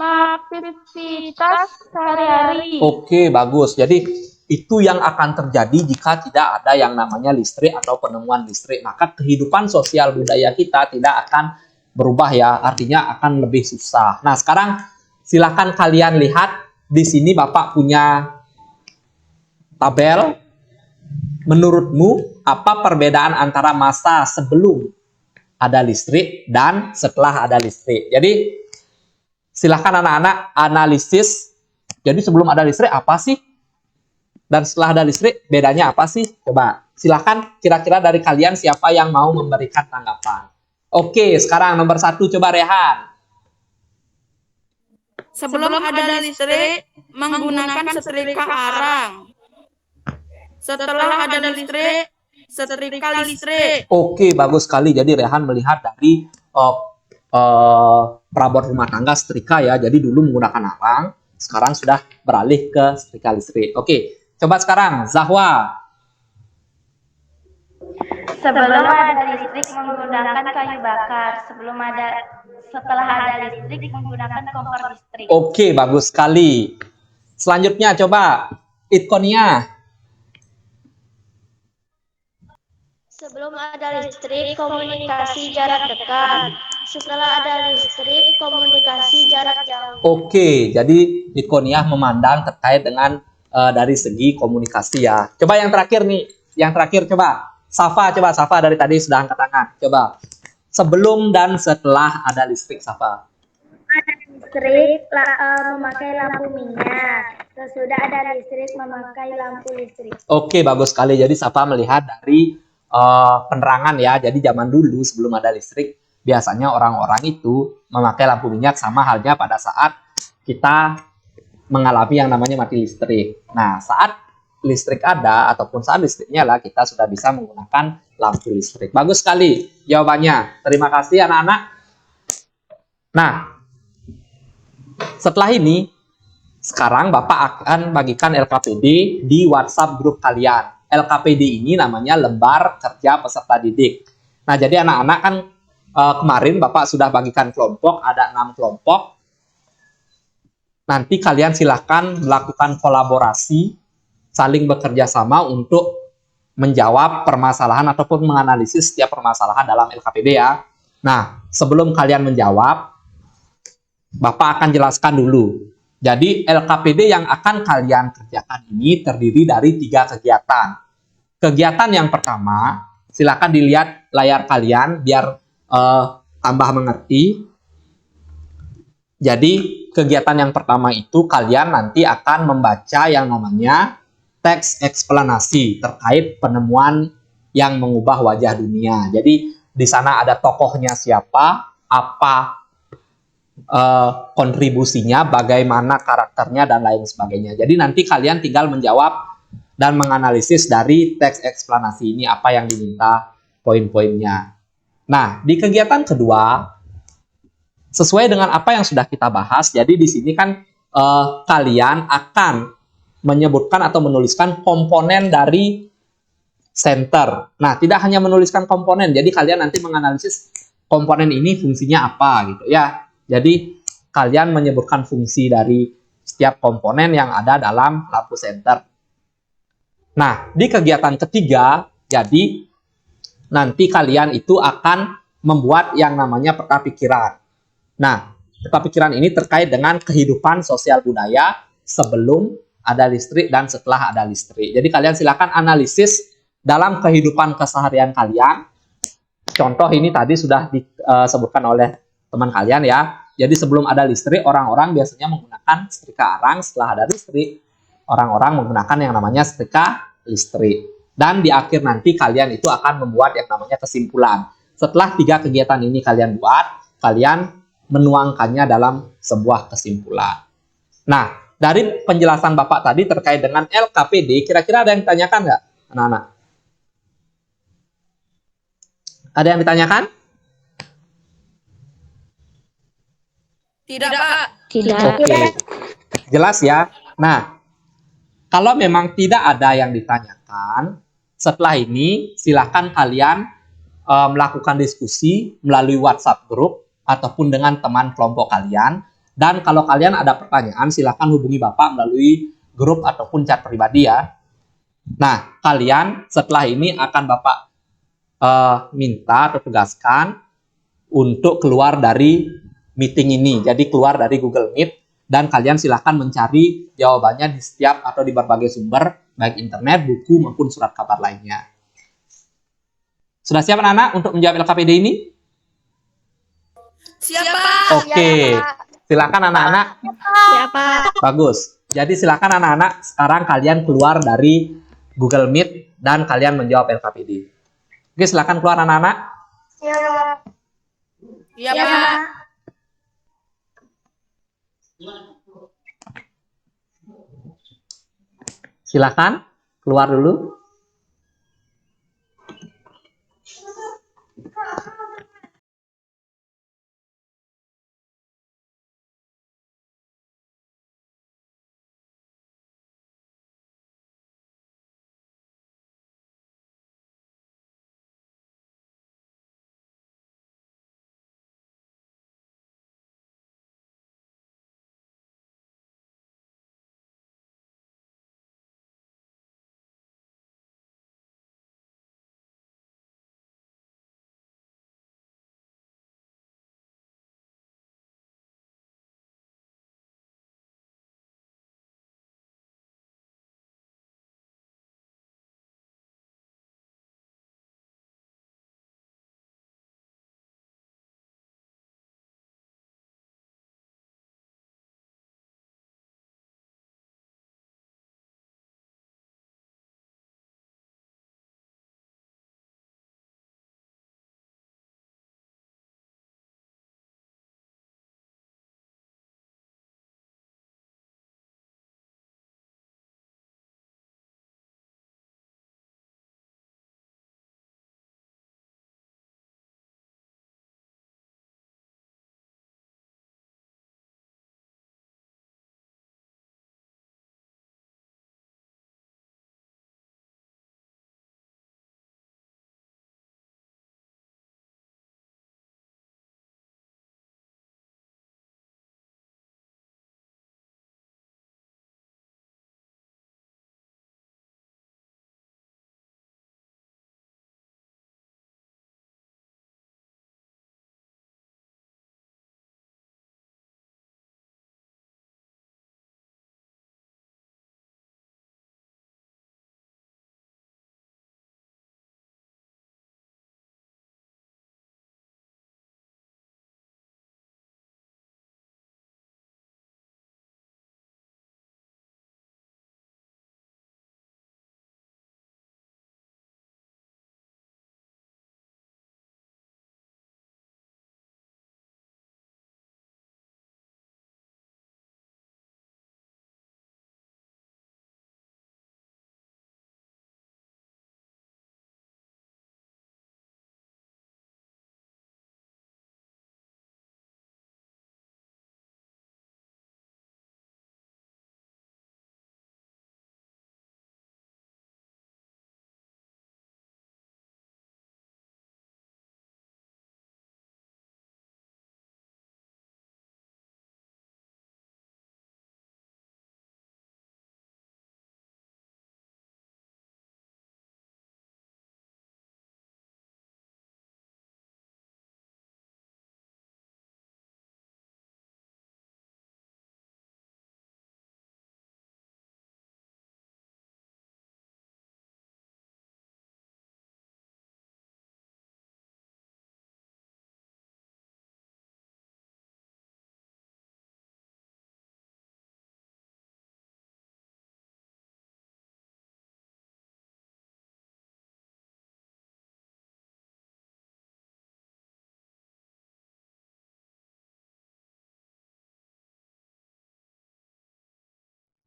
aktivitas sehari-hari. Oke, bagus. Jadi itu yang akan terjadi jika tidak ada yang namanya listrik atau penemuan listrik. Maka kehidupan sosial budaya kita tidak akan berubah ya. Artinya akan lebih susah. Nah, sekarang silakan kalian lihat. Di sini Bapak punya tabel. Menurutmu, apa perbedaan antara masa sebelum ada listrik dan setelah ada listrik? Jadi, silakan anak-anak analisis. Jadi sebelum ada listrik apa sih? Dan setelah ada listrik bedanya apa sih? Coba silakan kira-kira dari kalian siapa yang mau memberikan tanggapan. Oke, sekarang nomor 1 coba Rehan. Sebelum ada listrik, menggunakan setrika arang. Setelah ada listrik, setrika listrik. Oke, bagus sekali. Jadi Rehan melihat dari perabot rumah tangga setrika ya. Jadi dulu menggunakan arang, sekarang sudah beralih ke setrika listrik. Oke. Coba sekarang, Zahwa. Sebelum ada listrik menggunakan kayu bakar. Setelah ada listrik menggunakan kompor listrik. Oke, bagus sekali. Selanjutnya coba, Itkonia. Sebelum ada listrik, komunikasi jarak dekat. Setelah ada listrik, komunikasi jarak jauh. Oke, jadi Itkonia memandang terkait dengan dari segi komunikasi ya. Coba yang terakhir nih, yang terakhir coba. Safa, coba Safa dari tadi sudah angkat tangan. Coba. Sebelum dan setelah ada listrik, Safa. Ada listrik, memakai lampu minyak. Sesudah ada listrik, memakai lampu listrik. Oke, bagus sekali. Jadi Safa melihat dari penerangan ya. Jadi zaman dulu sebelum ada listrik, biasanya orang-orang itu memakai lampu minyak sama halnya pada saat kita mengalami yang namanya mati listrik. Nah, saat listrik ada ataupun saat listrik nyala, kita sudah bisa menggunakan lampu listrik. Bagus sekali jawabannya. Terima kasih anak-anak. Nah, setelah ini, sekarang Bapak akan bagikan LKPD di WhatsApp grup kalian. LKPD ini namanya Lembar Kerja Peserta Didik. Nah, jadi anak-anak kan kemarin Bapak sudah bagikan kelompok, ada 6 kelompok. Nanti kalian silahkan melakukan kolaborasi, saling bekerja sama untuk menjawab permasalahan ataupun menganalisis setiap permasalahan dalam LKPD ya. Nah, sebelum kalian menjawab, Bapak akan jelaskan dulu. Jadi LKPD yang akan kalian kerjakan ini terdiri dari 3 kegiatan. Kegiatan yang pertama, silakan dilihat layar kalian biar tambah mengerti. Jadi kegiatan yang pertama itu kalian nanti akan membaca yang namanya teks eksplanasi terkait penemuan yang mengubah wajah dunia. Jadi di sana ada tokohnya siapa, apa kontribusinya, bagaimana karakternya, dan lain sebagainya. Jadi nanti kalian tinggal menjawab dan menganalisis dari teks eksplanasi ini apa yang diminta poin-poinnya. Nah, di kegiatan kedua, sesuai dengan apa yang sudah kita bahas, jadi di sini kan kalian akan menyebutkan atau menuliskan komponen dari center. Nah, tidak hanya menuliskan komponen, jadi kalian nanti menganalisis komponen ini fungsinya apa gitu ya. Jadi kalian menyebutkan fungsi dari setiap komponen yang ada dalam lampu senter. Nah, di kegiatan ketiga, jadi nanti kalian itu akan membuat yang namanya peta pikiran. Nah, peta pikiran ini terkait dengan kehidupan sosial budaya sebelum ada listrik dan setelah ada listrik. Jadi kalian silakan analisis dalam kehidupan keseharian kalian. Contoh ini tadi sudah disebutkan oleh teman kalian ya. Jadi sebelum ada listrik, orang-orang biasanya menggunakan setrika arang. Setelah ada listrik, orang-orang menggunakan yang namanya setrika listrik. Dan di akhir nanti kalian itu akan membuat yang namanya kesimpulan. Setelah 3 kegiatan ini kalian buat, kalian menuangkannya dalam sebuah kesimpulan. Nah, dari penjelasan Bapak tadi terkait dengan LKPD, kira-kira ada yang ditanyakan nggak, anak-anak? Ada yang ditanyakan? Tidak, Pak. Tidak. Oke, jelas ya. Nah, kalau memang tidak ada yang ditanyakan, setelah ini silahkan kalian melakukan diskusi melalui WhatsApp grup ataupun dengan teman kelompok kalian. Dan kalau kalian ada pertanyaan, silahkan hubungi Bapak melalui grup ataupun chat pribadi ya. Nah, kalian setelah ini akan Bapak minta atau tugaskan untuk keluar dari meeting ini. Jadi keluar dari Google Meet dan kalian silahkan mencari jawabannya di setiap atau di berbagai sumber, baik internet, buku, maupun surat kabar lainnya. Sudah siap anak-anak untuk menjawab LKPD ini? Siapa? Oke, silakan anak-anak. Siapa? Bagus. Jadi silakan anak-anak sekarang kalian keluar dari Google Meet dan kalian menjawab LKPD. Oke, silakan keluar anak-anak. Iya, Pak. Silakan keluar dulu.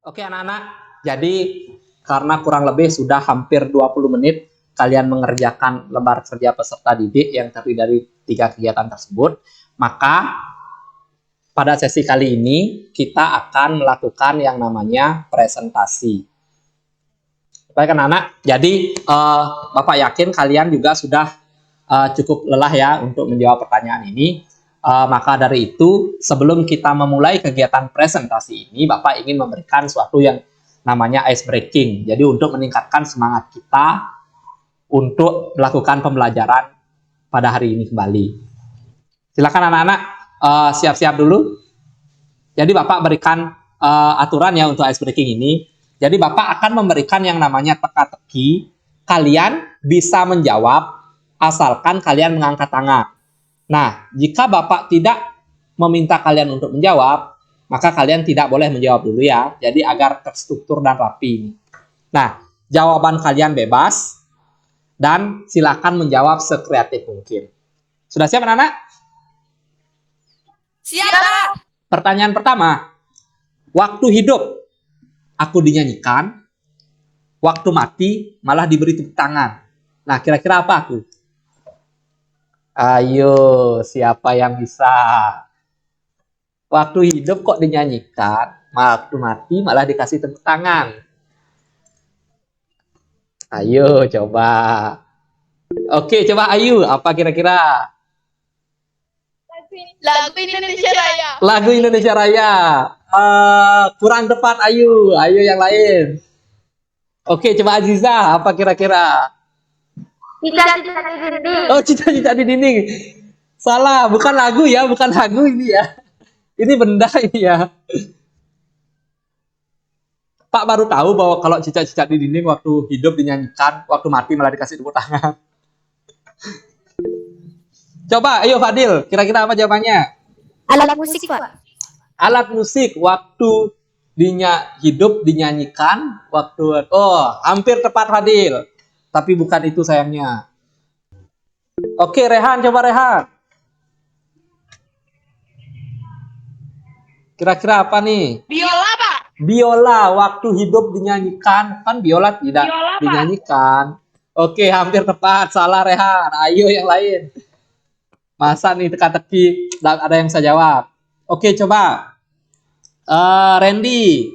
Oke anak-anak, jadi karena kurang lebih sudah hampir 20 menit kalian mengerjakan lembar kerja peserta didik yang terdiri dari 3 kegiatan tersebut, maka pada sesi kali ini kita akan melakukan yang namanya presentasi. Baik anak-anak, jadi Bapak yakin kalian juga sudah cukup lelah ya untuk menjawab pertanyaan ini. Maka dari itu, sebelum kita memulai kegiatan presentasi ini, Bapak ingin memberikan suatu yang namanya ice breaking. Jadi untuk meningkatkan semangat kita untuk melakukan pembelajaran pada hari ini kembali. Silakan anak-anak siap-siap dulu. Jadi Bapak berikan aturan ya untuk ice breaking ini. Jadi Bapak akan memberikan yang namanya teka-teki. Kalian bisa menjawab asalkan kalian mengangkat tangan. Nah, jika Bapak tidak meminta kalian untuk menjawab, maka kalian tidak boleh menjawab dulu ya. Jadi agar terstruktur dan rapi. Nah, jawaban kalian bebas dan silakan menjawab sekreatif mungkin. Sudah siap anak-anak? Siap. Pertanyaan pertama, waktu hidup aku dinyanyikan, waktu mati malah diberi tepuk tangan. Nah, kira-kira apa aku? Ayo, siapa yang bisa? Waktu hidup kok dinyanyikan, waktu mati malah dikasih tepuk tangan. Ayo, coba. Oke, coba Ayu, apa kira-kira? Lagu Indonesia Raya. Lagu Indonesia Raya. Kurang tepat Ayu, ayo yang lain. Oke, coba Aziza, apa kira-kira? Cita-cita di dinding. Oh, cita-cita di dinding. Salah, bukan lagu ya, bukan lagu ini ya. Ini benda ini ya. Pak baru tahu bahwa kalau cita-cita di dinding waktu hidup dinyanyikan, waktu mati malah dikasih tepuk tangan. Coba, ayo Fadil, kira-kira apa jawabannya? Alat musik, Pak. Alat musik waktu hidup dinyanyikan, waktu hampir tepat Fadil. Tapi bukan itu sayangnya. Oke, Rehan, coba Rehan. Kira-kira apa nih? Biola, Pak. Biola, waktu hidup dinyanyikan. Kan biola tidak Biola, Pak. dinyanyikan. Oke, hampir tepat. Salah Rehan. Ayo yang lain. Masa nih teka-teki ada yang bisa jawab. Oke, coba. Randy.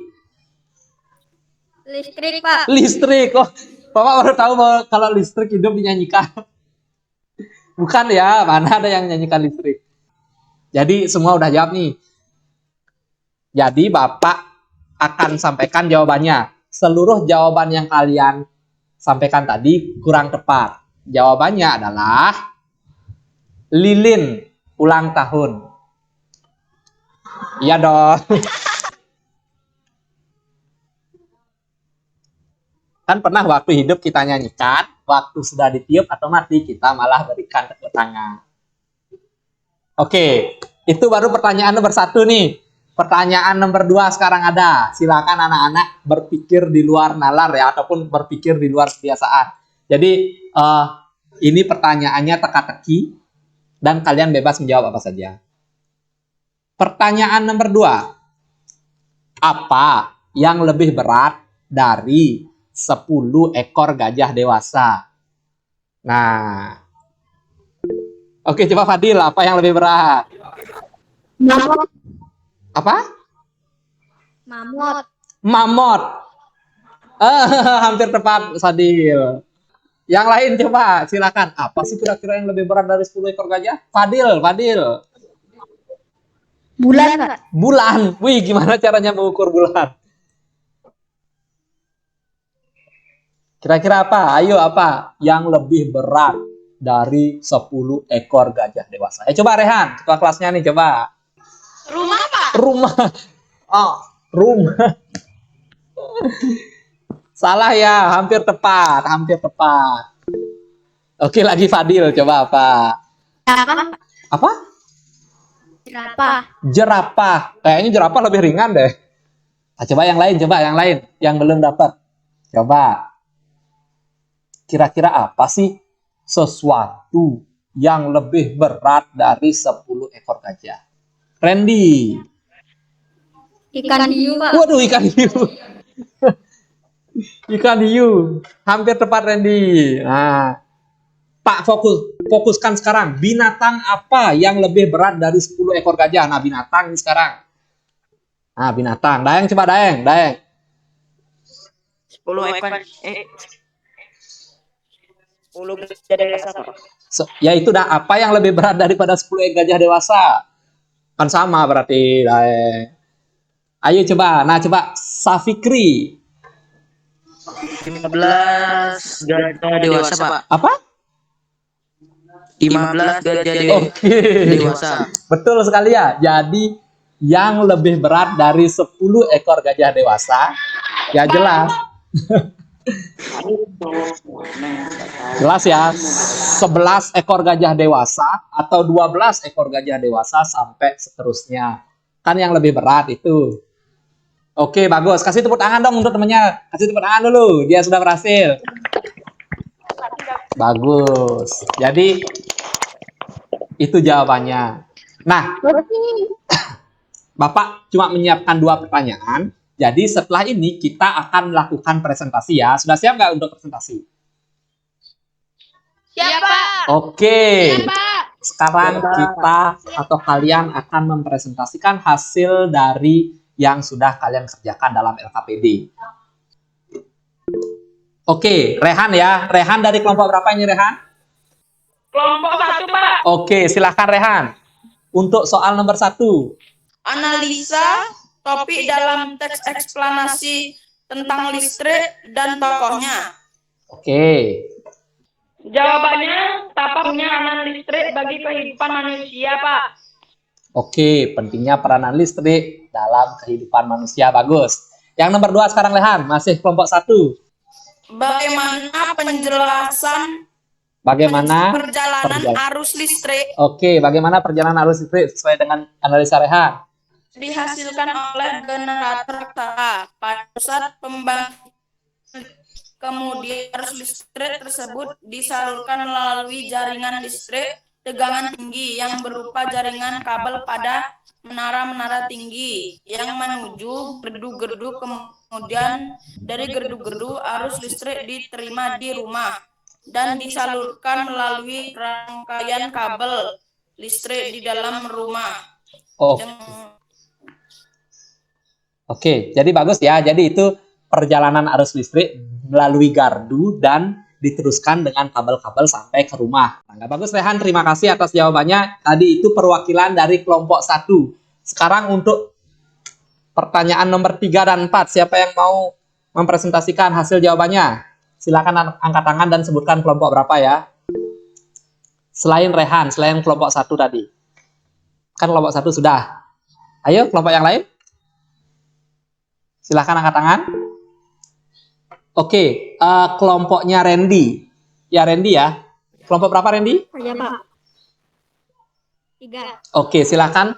Listrik, Pak. Listrik. Oh, Bapak baru tahu bahwa kalau listrik hidup dinyanyikan. Bukan ya, mana ada yang nyanyikan listrik. Jadi semua udah jawab nih. Jadi Bapak akan sampaikan jawabannya. Seluruh jawaban yang kalian sampaikan tadi kurang tepat. Jawabannya adalah lilin ulang tahun. Iya dong. Kan pernah waktu hidup kita nyanyikan, waktu sudah ditiup atau mati kita malah berikan tepuk tangan. Oke, itu baru pertanyaan nomor 1 nih. Pertanyaan nomor 2 sekarang ada. Silakan anak-anak berpikir di luar nalar ya, ataupun berpikir di luar kebiasaan. Jadi ini pertanyaannya teka-teki dan kalian bebas menjawab apa saja. Pertanyaan nomor 2. Apa yang lebih berat dari 10 ekor gajah dewasa? Nah. Oke, coba Fadil, apa yang lebih berat? Mamut. Apa? Mamut. Mamut. Hampir tepat, Fadil. Yang lain coba, silakan. Apa sih kira-kira yang lebih berat dari 10 ekor gajah? Fadil. Bulan, Pak. Bulan. Wih, gimana caranya mengukur bulan? Kira-kira apa? Ayo apa? Yang lebih berat dari 10 ekor gajah dewasa. Coba Rehan, ketua kelasnya nih, coba. Rumah, Pak. Rumah. Oh, rumah. Salah ya, hampir tepat. Oke, lagi Fadil, coba apa? Apa? Jerapah. Kayaknya jerapah lebih ringan deh. Nah, coba yang lain, yang belum dapat. Coba. Kira-kira apa sih sesuatu yang lebih berat dari 10 ekor gajah? Randy. Ikan hiu, Pak. Waduh, ikan hiu. Ikan hiu. Hampir tepat, Randy. Nah, Pak fokuskan sekarang. Binatang apa yang lebih berat dari 10 ekor gajah? Nah, binatang ini sekarang. Nah, binatang. Dayang coba Dayang. 10 ekor 10 gajah dewasa, Pak. Ya itu dah, apa yang lebih berat daripada 10 gajah dewasa? Kan sama berarti, Dayang. Ayo coba. Nah, coba Safikri. 15 gajah dewasa, Pak. Apa? 15 gajah Oke. dewasa. Betul sekali ya. Jadi yang lebih berat dari 10 ekor gajah dewasa, ya jelas. Jelas ya. 11 ekor gajah dewasa atau 12 ekor gajah dewasa sampai seterusnya. Kan yang lebih berat itu. Oke, bagus. Kasih tepuk tangan dong untuk temennya. Kasih tepuk tangan dulu. Dia sudah berhasil. Bagus. Jadi itu jawabannya. Nah, Bapak cuma menyiapkan 2 pertanyaan. Jadi setelah ini kita akan melakukan presentasi ya. Sudah siap nggak untuk presentasi? Siap, Pak. Oke. Siap, Pak. Sekarang kita atau kalian akan mempresentasikan hasil dari yang sudah kalian kerjakan dalam LKPD. Oke, Rehan ya. Rehan dari kelompok berapa ini, Rehan? Kelompok 1, Pak. Oke, silahkan Rehan. Untuk soal nomor 1. Analisa topik dalam teks eksplanasi tentang listrik dan tokohnya. Oke. Jawabannya, tapak penggunaan listrik bagi kehidupan manusia, Pak. Oke, pentingnya peranan listrik dalam kehidupan manusia. Bagus. Yang nomor 2 sekarang Rehan, masih kelompok 1. Bagaimana penjelasan Bagaimana perjalanan arus listrik Oke, bagaimana perjalanan arus listrik sesuai dengan analisa Rehan? dihasilkan oleh generator pada pusat pembangkit. Kemudian arus listrik tersebut disalurkan melalui jaringan listrik tegangan tinggi yang berupa jaringan kabel pada menara-menara tinggi yang menuju gerdu-gerdu, kemudian dari gerdu-gerdu arus listrik diterima di rumah dan disalurkan melalui rangkaian kabel listrik di dalam rumah. Oh, oke, jadi bagus ya. Jadi itu perjalanan arus listrik melalui gardu dan diteruskan dengan kabel-kabel sampai ke rumah. Nah, bagus Rehan, terima kasih atas jawabannya. Tadi itu perwakilan dari kelompok 1. Sekarang untuk pertanyaan nomor 3 dan 4, siapa yang mau mempresentasikan hasil jawabannya? Silakan angkat tangan dan sebutkan kelompok berapa ya. Selain Rehan, selain kelompok 1 tadi. Kan kelompok 1 sudah. Ayo kelompok yang lain. Silakan angkat tangan. Oke, kelompoknya Randy. Ya Randy ya. Kelompok berapa Randy? Saya, Pak. 3. Oke, silakan.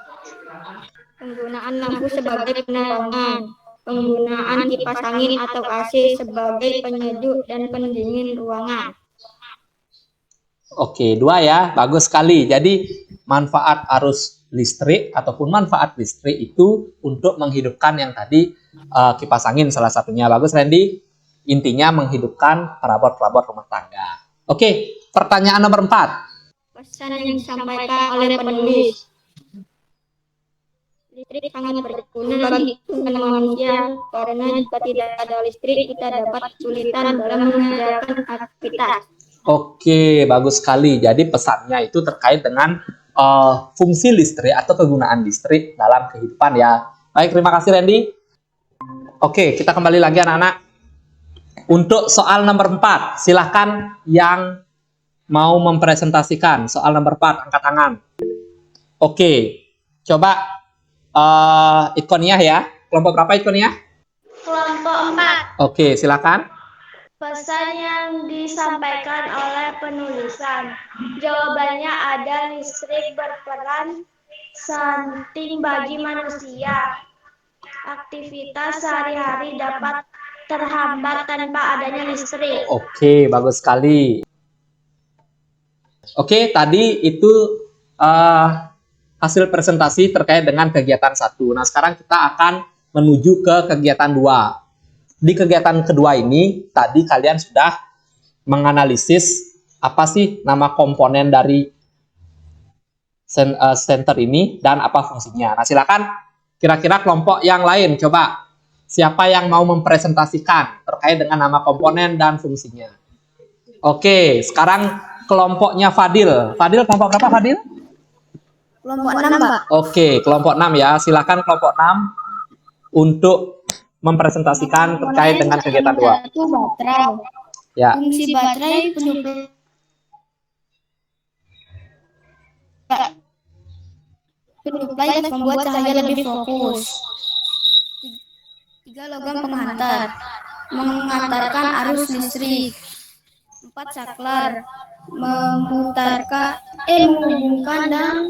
Penggunaan lampu sebagai penerangan. Penggunaan kipas angin atau AC sebagai penyejuk dan pendingin ruangan. Oke, 2 ya. Bagus sekali. Jadi manfaat arus listrik ataupun manfaat listrik itu untuk menghidupkan yang tadi kipas angin salah satunya. Bagus Randy. Intinya menghidupkan perabot-perabot rumah tangga. Oke, pertanyaan nomor 4. Pesan yang disampaikan oleh penulis. Listrik sangat berguna bagi kehidupan manusia karena jika tidak ada listrik kita dapat kesulitan dalam mengerjakan aktivitas. Oke, bagus sekali. Jadi pesannya itu terkait dengan fungsi listrik atau kegunaan listrik dalam kehidupan ya. Baik, terima kasih Randy. Oke, kita kembali lagi anak-anak. Untuk soal nomor 4, silahkan yang mau mempresentasikan. Soal nomor 4, angkat tangan. Oke, coba Ikoniah ya. Kelompok berapa Ikoniah? Kelompok 4. Oke, silakan. Pesan yang disampaikan oleh penulisan. Jawabannya ada listrik berperan penting bagi manusia. Aktivitas sehari-hari dapat terhambat tanpa adanya listrik. Oke, bagus sekali. Oke, tadi itu hasil presentasi terkait dengan kegiatan 1. Nah, sekarang kita akan menuju ke kegiatan 2. Di kegiatan kedua ini, tadi kalian sudah menganalisis apa sih nama komponen dari center ini dan apa fungsinya. Nah, silakan kira-kira kelompok yang lain, coba siapa yang mau mempresentasikan terkait dengan nama komponen dan fungsinya. Oke, sekarang kelompoknya Fadil. Fadil kelompok berapa, Fadil? Kelompok 6, Pak. Oke, kelompok 6 ya. Silakan kelompok 6 untuk mempresentasikan terkait dengan kegiatan 2. Satu, baterai. Ya. Fungsi baterai penyuplai gas membuat cahaya lebih fokus. 3, logam penghantar mengantarkan arus listrik. 4, saklar menghubungkan dan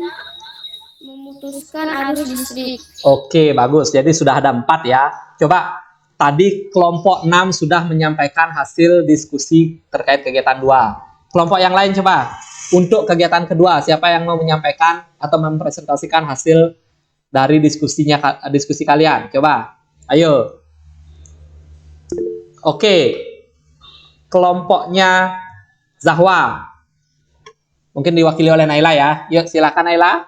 memutuskan arus listrik. Oke, bagus. Jadi sudah ada 4 ya. Coba tadi kelompok 6 sudah menyampaikan hasil diskusi terkait kegiatan 2. Kelompok yang lain coba. Untuk kegiatan kedua, siapa yang mau menyampaikan atau mempresentasikan hasil dari diskusi kalian? Coba, ayo. Oke, kelompoknya Zahwa. Mungkin diwakili oleh Naila ya. Yuk, silakan Naila.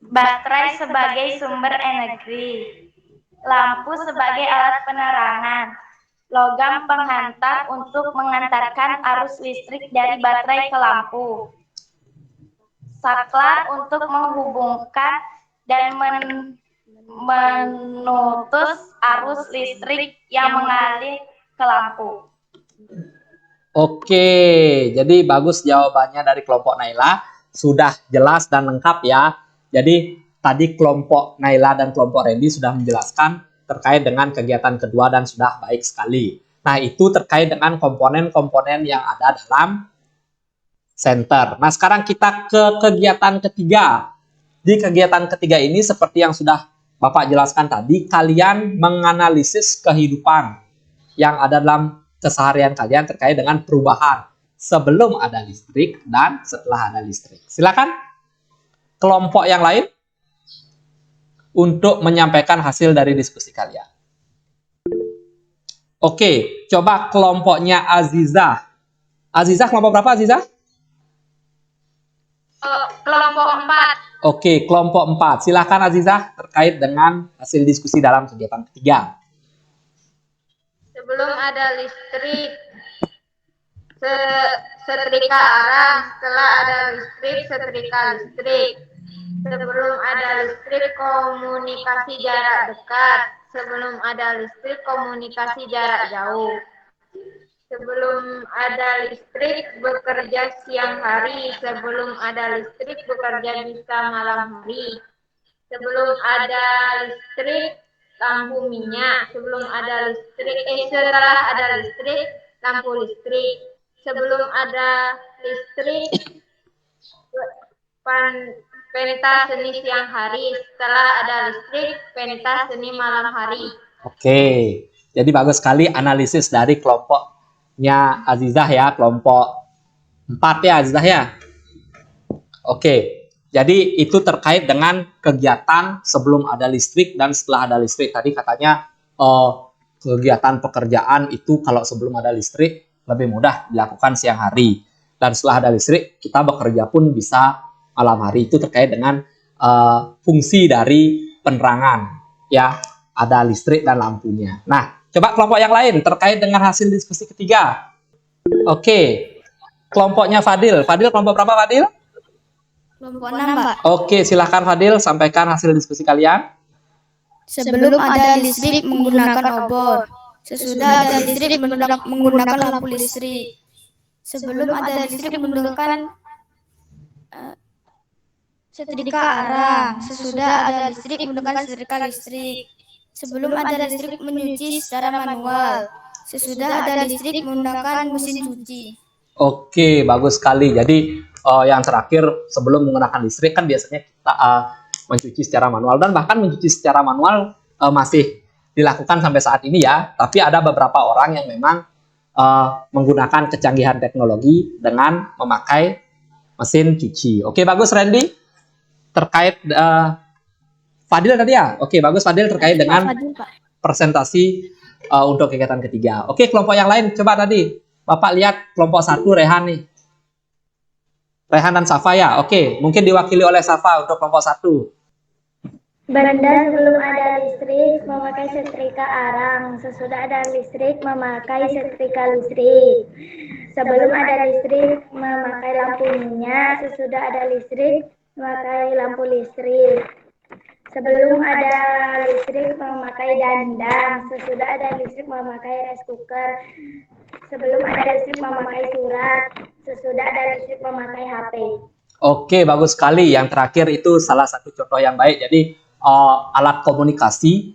Baterai sebagai sumber energi, lampu sebagai alat penerangan, logam penghantar untuk mengantarkan arus listrik dari baterai ke lampu, saklar untuk menghubungkan dan menutus arus listrik yang mengalir ke lampu. Oke, jadi bagus jawabannya dari kelompok Naila. Sudah jelas dan lengkap ya. Jadi tadi kelompok Naila dan kelompok Randy sudah menjelaskan terkait dengan kegiatan kedua dan sudah baik sekali. Nah, itu terkait dengan komponen-komponen yang ada dalam center. Nah, sekarang kita ke kegiatan ketiga. Di kegiatan ketiga ini seperti yang sudah Bapak jelaskan tadi, kalian menganalisis kehidupan yang ada dalam keseharian kalian terkait dengan perubahan sebelum ada listrik dan setelah ada listrik. Silakan kelompok yang lain untuk menyampaikan hasil dari diskusi kalian. Oke, coba kelompoknya Azizah. Azizah kelompok berapa, Azizah? Kelompok 4. Oke, kelompok 4. Silakan Azizah terkait dengan hasil diskusi dalam kegiatan ketiga. Sebelum ada listrik, setrika arang. Setelah ada listrik, setrika listrik. Sebelum ada listrik, komunikasi jarak dekat. Sebelum ada listrik, komunikasi jarak jauh. Sebelum ada listrik, bekerja siang hari. Sebelum ada listrik, bekerja bisa malam hari. Sebelum ada listrik, lampu minyak. Sebelum ada listrik, setelah ada listrik, lampu listrik. Sebelum ada listrik, pentas seni siang hari. Setelah ada listrik, pentas seni malam hari. Oke, jadi bagus sekali analisis dari kelompoknya Azizah ya, kelompok 4 ya Azizah ya. Oke, jadi itu terkait dengan kegiatan sebelum ada listrik dan setelah ada listrik. Tadi katanya kegiatan pekerjaan itu kalau sebelum ada listrik lebih mudah dilakukan siang hari. Dan setelah ada listrik, kita bekerja pun bisa malam hari. Itu terkait dengan fungsi dari penerangan ya. Ada listrik dan lampunya. Nah, coba kelompok yang lain terkait dengan hasil diskusi ketiga. Oke, kelompoknya Fadil. Fadil kelompok berapa Fadil? Kelompok 6, Pak. Oke, silahkan Fadil sampaikan hasil diskusi kalian. Sebelum ada listrik menggunakan obor. Sesudah ada listrik menggunakan lampu listrik. Sebelum ada listrik menggunakan setrika arang. Sesudah ada listrik menggunakan setrika listrik. Sebelum ada listrik menyuci secara manual. Sesudah ada listrik menggunakan mesin cuci. Oke, bagus sekali. Jadi yang terakhir sebelum menggunakan listrik kan biasanya kita mencuci secara manual dan bahkan mencuci secara manual masih dilakukan sampai saat ini ya. Tapi ada beberapa orang yang memang menggunakan kecanggihan teknologi dengan memakai mesin cuci. Oke, bagus Randy. Terkait Fadil tadi ya? Oke, bagus Fadil terkait dengan Fadil, Pak. presentasi untuk kegiatan ketiga. Oke, kelompok yang lain coba tadi. Bapak lihat kelompok 1 Rehan nih. Rehan dan Safa ya? Oke, mungkin diwakili oleh Safa untuk kelompok 1. Benda sebelum ada listrik memakai setrika arang. Sesudah ada listrik memakai setrika listrik. Sebelum ada listrik memakai lampu minyak. Sesudah ada listrik memakai lampu listrik. Sebelum ada listrik memakai dandang. Sesudah ada listrik memakai rice cooker. Sebelum ada listrik memakai surat. Sesudah ada listrik memakai HP. Oke, bagus sekali. Yang terakhir itu salah satu contoh yang baik. Jadi alat komunikasi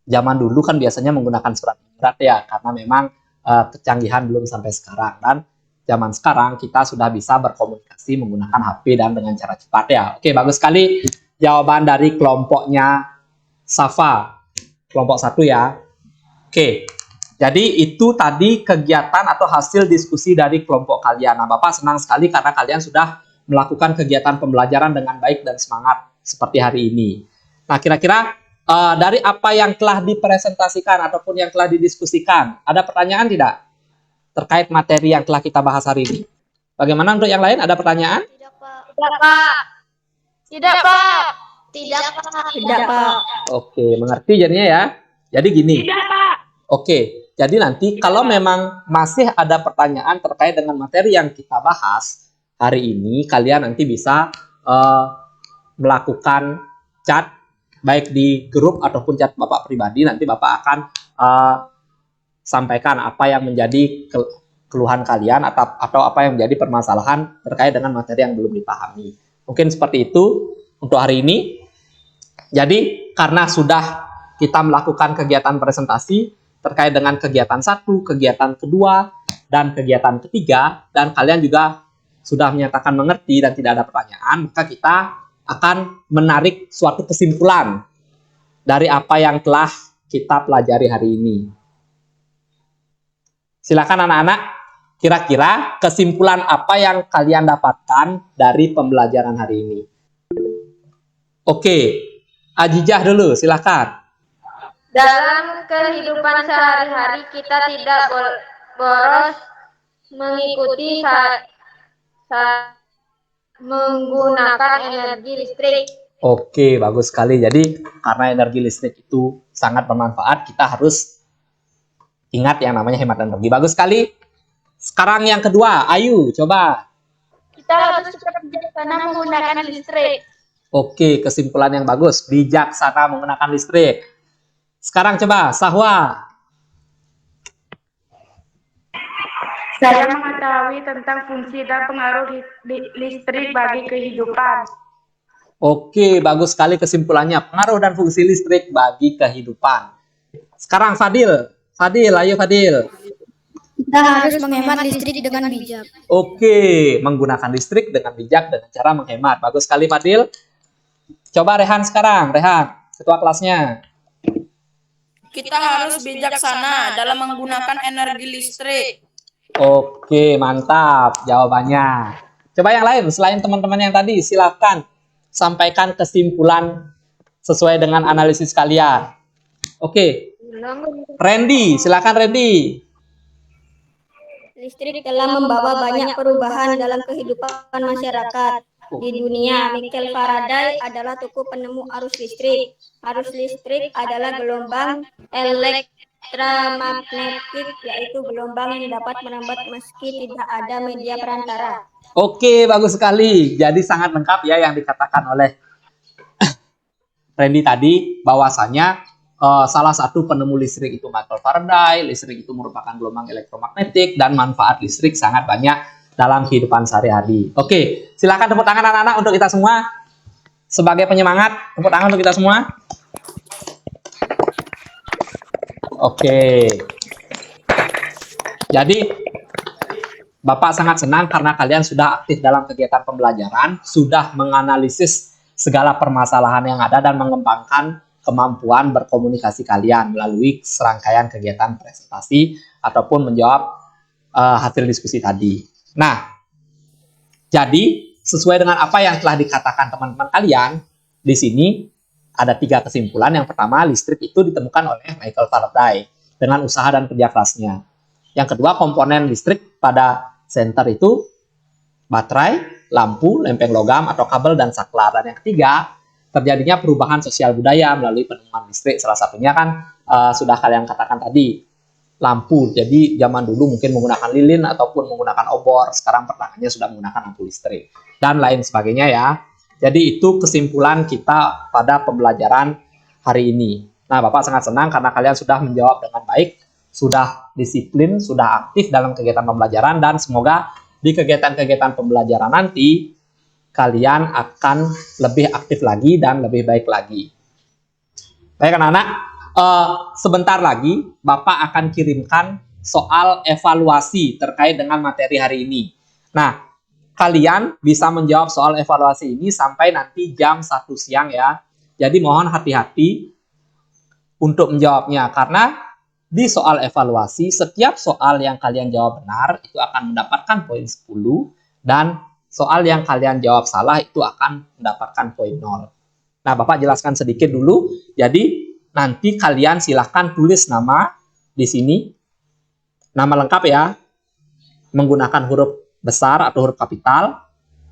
zaman dulu kan biasanya menggunakan surat ya, karena memang kecanggihan belum sampai sekarang. Dan zaman sekarang kita sudah bisa berkomunikasi menggunakan HP dan dengan cara cepat ya. Oke, bagus sekali jawaban dari kelompoknya Safa, kelompok 1 ya. Oke, jadi itu tadi kegiatan atau hasil diskusi dari kelompok kalian. Nah, Bapak senang sekali karena kalian sudah melakukan kegiatan pembelajaran dengan baik dan semangat seperti hari ini. Nah, kira-kira dari apa yang telah dipresentasikan ataupun yang telah didiskusikan, ada pertanyaan tidak terkait materi yang telah kita bahas hari ini? Bagaimana untuk yang lain? Ada pertanyaan? Tidak, Pak. Tidak, Pak. Tidak, Pak. Tidak, Pak. Tidak, Pak. Oke, mengerti jadinya ya. Jadi gini. Tidak, Pak. Oke, jadi nanti kalau memang masih ada pertanyaan terkait dengan materi yang kita bahas hari ini, kalian nanti bisa melakukan chat baik di grup ataupun chat Bapak pribadi. Nanti Bapak akan sampaikan apa yang menjadi keluhan kalian atau apa yang menjadi permasalahan terkait dengan materi yang belum dipahami. Mungkin seperti itu untuk hari ini. Jadi karena sudah kita melakukan kegiatan presentasi terkait dengan kegiatan 1, kegiatan kedua, dan kegiatan ketiga, dan kalian juga sudah menyatakan mengerti dan tidak ada pertanyaan, maka kita akan menarik suatu kesimpulan dari apa yang telah kita pelajari hari ini. Silakan anak-anak, kira-kira kesimpulan apa yang kalian dapatkan dari pembelajaran hari ini? Oke, Ajijah dulu, silakan. Dalam kehidupan sehari-hari kita tidak boros mengikuti menggunakan energi listrik. Oke, bagus sekali. Jadi karena energi listrik itu sangat bermanfaat, kita harus ingat yang namanya hemat energi. Bagus sekali. Sekarang yang kedua, Ayu, coba. Kita harus bijaksana menggunakan listrik. Oke, kesimpulan yang bagus. Bijaksana menggunakan listrik. Sekarang coba, Sahwa. Saya mengetahui tentang fungsi dan pengaruh listrik bagi kehidupan. Oke, bagus sekali kesimpulannya. Pengaruh dan fungsi listrik bagi kehidupan. Sekarang Fadil. Fadil, ayo Fadil. Kita harus menghemat listrik dengan bijak. Oke, menggunakan listrik dengan bijak dengan cara menghemat. Bagus sekali Fadil. Coba Rehan sekarang. Rehan, ketua kelasnya. Kita harus bijaksana dalam menggunakan energi listrik. Oke, mantap jawabannya. Coba yang lain, selain teman-teman yang tadi, silakan sampaikan kesimpulan sesuai dengan analisis kalian. Oke, Randy, silakan Randy. Listrik telah membawa banyak perubahan dalam kehidupan masyarakat. Di dunia, Michael Faraday adalah tokoh penemu arus listrik. Arus listrik adalah gelombang elektromagnetik, yaitu gelombang yang dapat merambat meski tidak ada media perantara. Oke, bagus sekali. Jadi sangat lengkap ya yang dikatakan oleh Randy tadi, bahwasanya salah satu penemu listrik itu Michael Faraday. Listrik itu merupakan gelombang elektromagnetik dan manfaat listrik sangat banyak dalam kehidupan sehari-hari. Oke, silakan tepuk tangan anak-anak untuk kita semua. Sebagai penyemangat, tepuk tangan untuk kita semua. Oke. Jadi, Bapak sangat senang karena kalian sudah aktif dalam kegiatan pembelajaran, sudah menganalisis segala permasalahan yang ada dan mengembangkan kemampuan berkomunikasi kalian melalui serangkaian kegiatan presentasi ataupun menjawab hasil diskusi tadi. Nah, jadi sesuai dengan apa yang telah dikatakan teman-teman kalian, di sini ada 3 kesimpulan. Yang pertama, listrik itu ditemukan oleh Michael Faraday dengan usaha dan kerja kerasnya. Yang kedua, komponen listrik pada senter itu baterai, lampu, lempeng logam atau kabel dan saklar. Dan yang ketiga, terjadinya perubahan sosial budaya melalui penemuan listrik. Salah satunya kan sudah kalian katakan tadi, lampu. Jadi zaman dulu mungkin menggunakan lilin ataupun menggunakan obor, sekarang pertangaannya sudah menggunakan lampu listrik dan lain sebagainya ya. Jadi itu kesimpulan kita pada pembelajaran hari ini. Nah, Bapak sangat senang karena kalian sudah menjawab dengan baik, sudah disiplin, sudah aktif dalam kegiatan pembelajaran, dan semoga di kegiatan-kegiatan pembelajaran nanti kalian akan lebih aktif lagi dan lebih baik lagi. Baik anak-anak, sebentar lagi Bapak akan kirimkan soal evaluasi terkait dengan materi hari ini. Nah, kalian bisa menjawab soal evaluasi ini sampai nanti jam 1 siang ya. Jadi mohon hati-hati untuk menjawabnya, karena di soal evaluasi setiap soal yang kalian jawab benar itu akan mendapatkan poin 10, dan soal yang kalian jawab salah itu akan mendapatkan poin 0. Nah, Bapak jelaskan sedikit dulu. Jadi nanti kalian silahkan tulis nama di sini, nama lengkap ya, menggunakan huruf besar atau huruf kapital.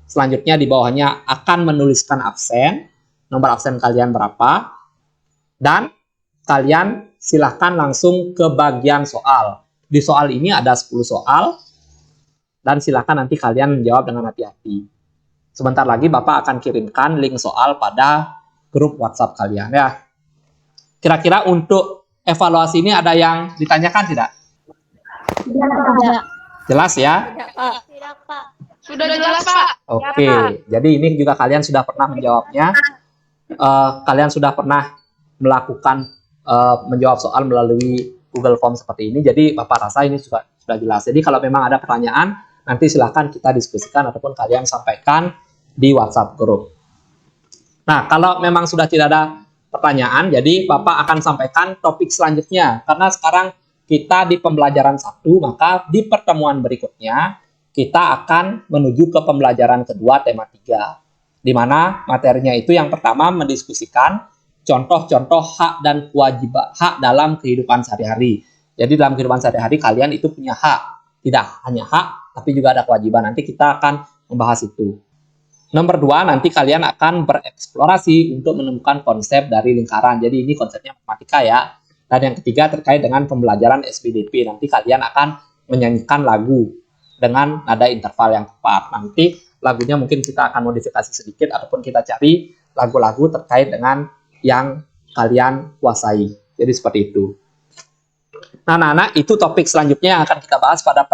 Selanjutnya di bawahnya akan menuliskan absen, nomor absen kalian berapa, dan kalian silahkan langsung ke bagian soal. Di soal ini ada 10 soal, dan silahkan nanti kalian menjawab dengan hati-hati. Sebentar lagi Bapak akan kirimkan link soal pada grup WhatsApp kalian ya. Kira-kira untuk evaluasi ini ada yang ditanyakan tidak? Tidak. Jelas ya? Tidak, Pak. Sudah jelas, Pak. Oke, jadi ini juga kalian sudah pernah menjawabnya. Kalian sudah pernah melakukan menjawab soal melalui Google Form seperti ini. Jadi Bapak rasa ini sudah jelas. Jadi kalau memang ada pertanyaan, nanti silahkan kita diskusikan ataupun kalian sampaikan di WhatsApp grup. Nah, kalau memang sudah tidak ada pertanyaan, jadi Bapak akan sampaikan topik selanjutnya. Karena sekarang kita di pembelajaran 1, maka di pertemuan berikutnya kita akan menuju ke pembelajaran kedua tema 3. Di mana materinya itu yang pertama mendiskusikan contoh-contoh hak dan kewajiban hak dalam kehidupan sehari-hari. Jadi dalam kehidupan sehari-hari kalian itu punya hak. Tidak hanya hak, tapi juga ada kewajiban. Nanti kita akan membahas itu. Nomor 2, nanti kalian akan bereksplorasi untuk menemukan konsep dari lingkaran. Jadi ini konsepnya matematika ya. Dan yang ketiga terkait dengan pembelajaran SPDP. Nanti kalian akan menyanyikan lagu dengan nada interval yang tepat. Nanti lagunya mungkin kita akan modifikasi sedikit ataupun kita cari lagu-lagu terkait dengan yang kalian kuasai. Jadi seperti itu. Nah, anak-anak, itu topik selanjutnya yang akan kita bahas pada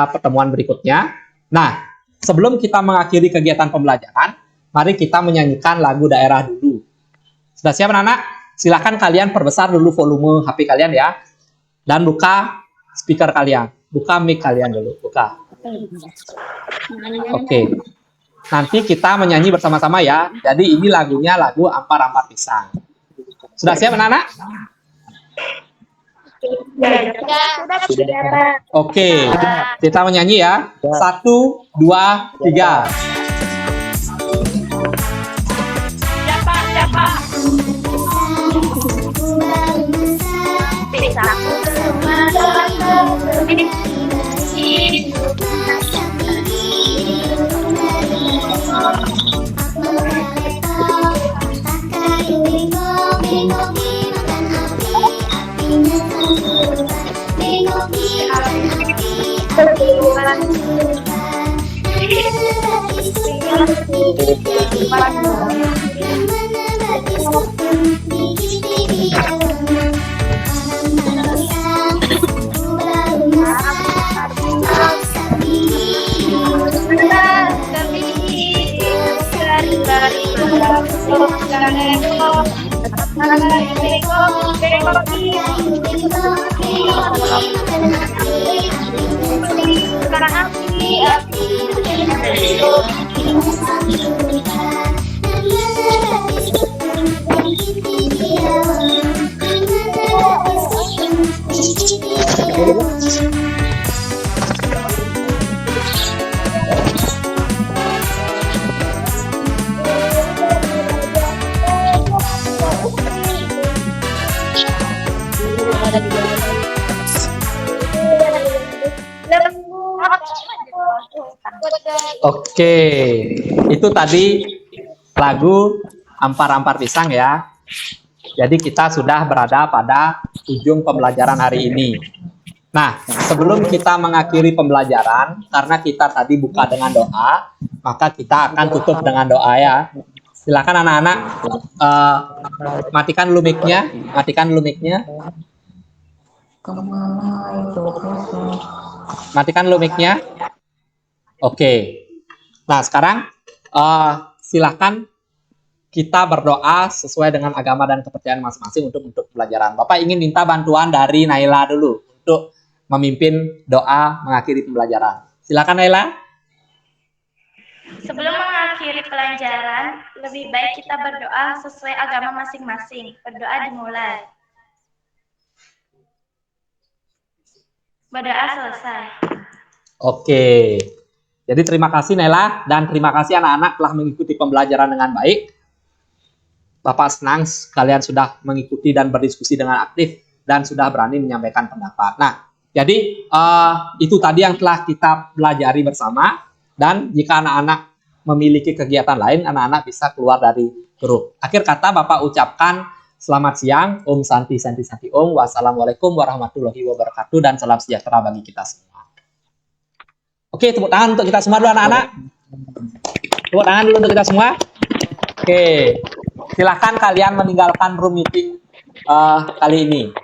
pertemuan berikutnya. Nah, sebelum kita mengakhiri kegiatan pembelajaran, mari kita menyanyikan lagu daerah dulu. Sudah siap anak-anak? Silahkan kalian perbesar dulu volume HP kalian ya. Dan buka speaker kalian. Buka mic kalian dulu. Buka. Oke. Nanti kita menyanyi bersama-sama ya. Jadi ini lagunya lagu Ampar-Ampar Pisang. Sudah siap anak-anak? Sudah, Pak. Oke. Kita menyanyi ya. 1, 2, 3. ada juga. Oke, itu tadi lagu Ampar-Ampar Pisang ya. Jadi kita sudah berada pada ujung pembelajaran hari ini. Nah, sebelum kita mengakhiri pembelajaran, karena kita tadi buka dengan doa, maka kita akan tutup dengan doa ya. Silakan anak-anak, matikan dulu mic-nya, matikan dulu mic-nya. Matikan dulu mic-nya. Oke. Nah, sekarang silakan kita berdoa sesuai dengan agama dan kepercayaan masing-masing untuk pelajaran. Bapak ingin minta bantuan dari Naila dulu untuk memimpin doa mengakhiri pembelajaran. Silakan Naila. Sebelum mengakhiri pelajaran, lebih baik kita berdoa sesuai agama masing-masing. Berdoa dimulai. Berdoa selesai. Oke. Jadi terima kasih Naila dan terima kasih anak-anak telah mengikuti pembelajaran dengan baik. Bapak senang kalian sudah mengikuti dan berdiskusi dengan aktif dan sudah berani menyampaikan pendapat. Nah, jadi itu tadi yang telah kita pelajari bersama. Dan jika anak-anak memiliki kegiatan lain, anak-anak bisa keluar dari grup. Akhir kata Bapak ucapkan selamat siang, Om Santi Santi Santi Om, wassalamualaikum warahmatullahi wabarakatuh, dan salam sejahtera bagi kita semua. Oke, tepuk tangan untuk kita semua dulu anak-anak. Tepuk tangan dulu untuk kita semua. Oke, silakan kalian meninggalkan room meeting kali ini.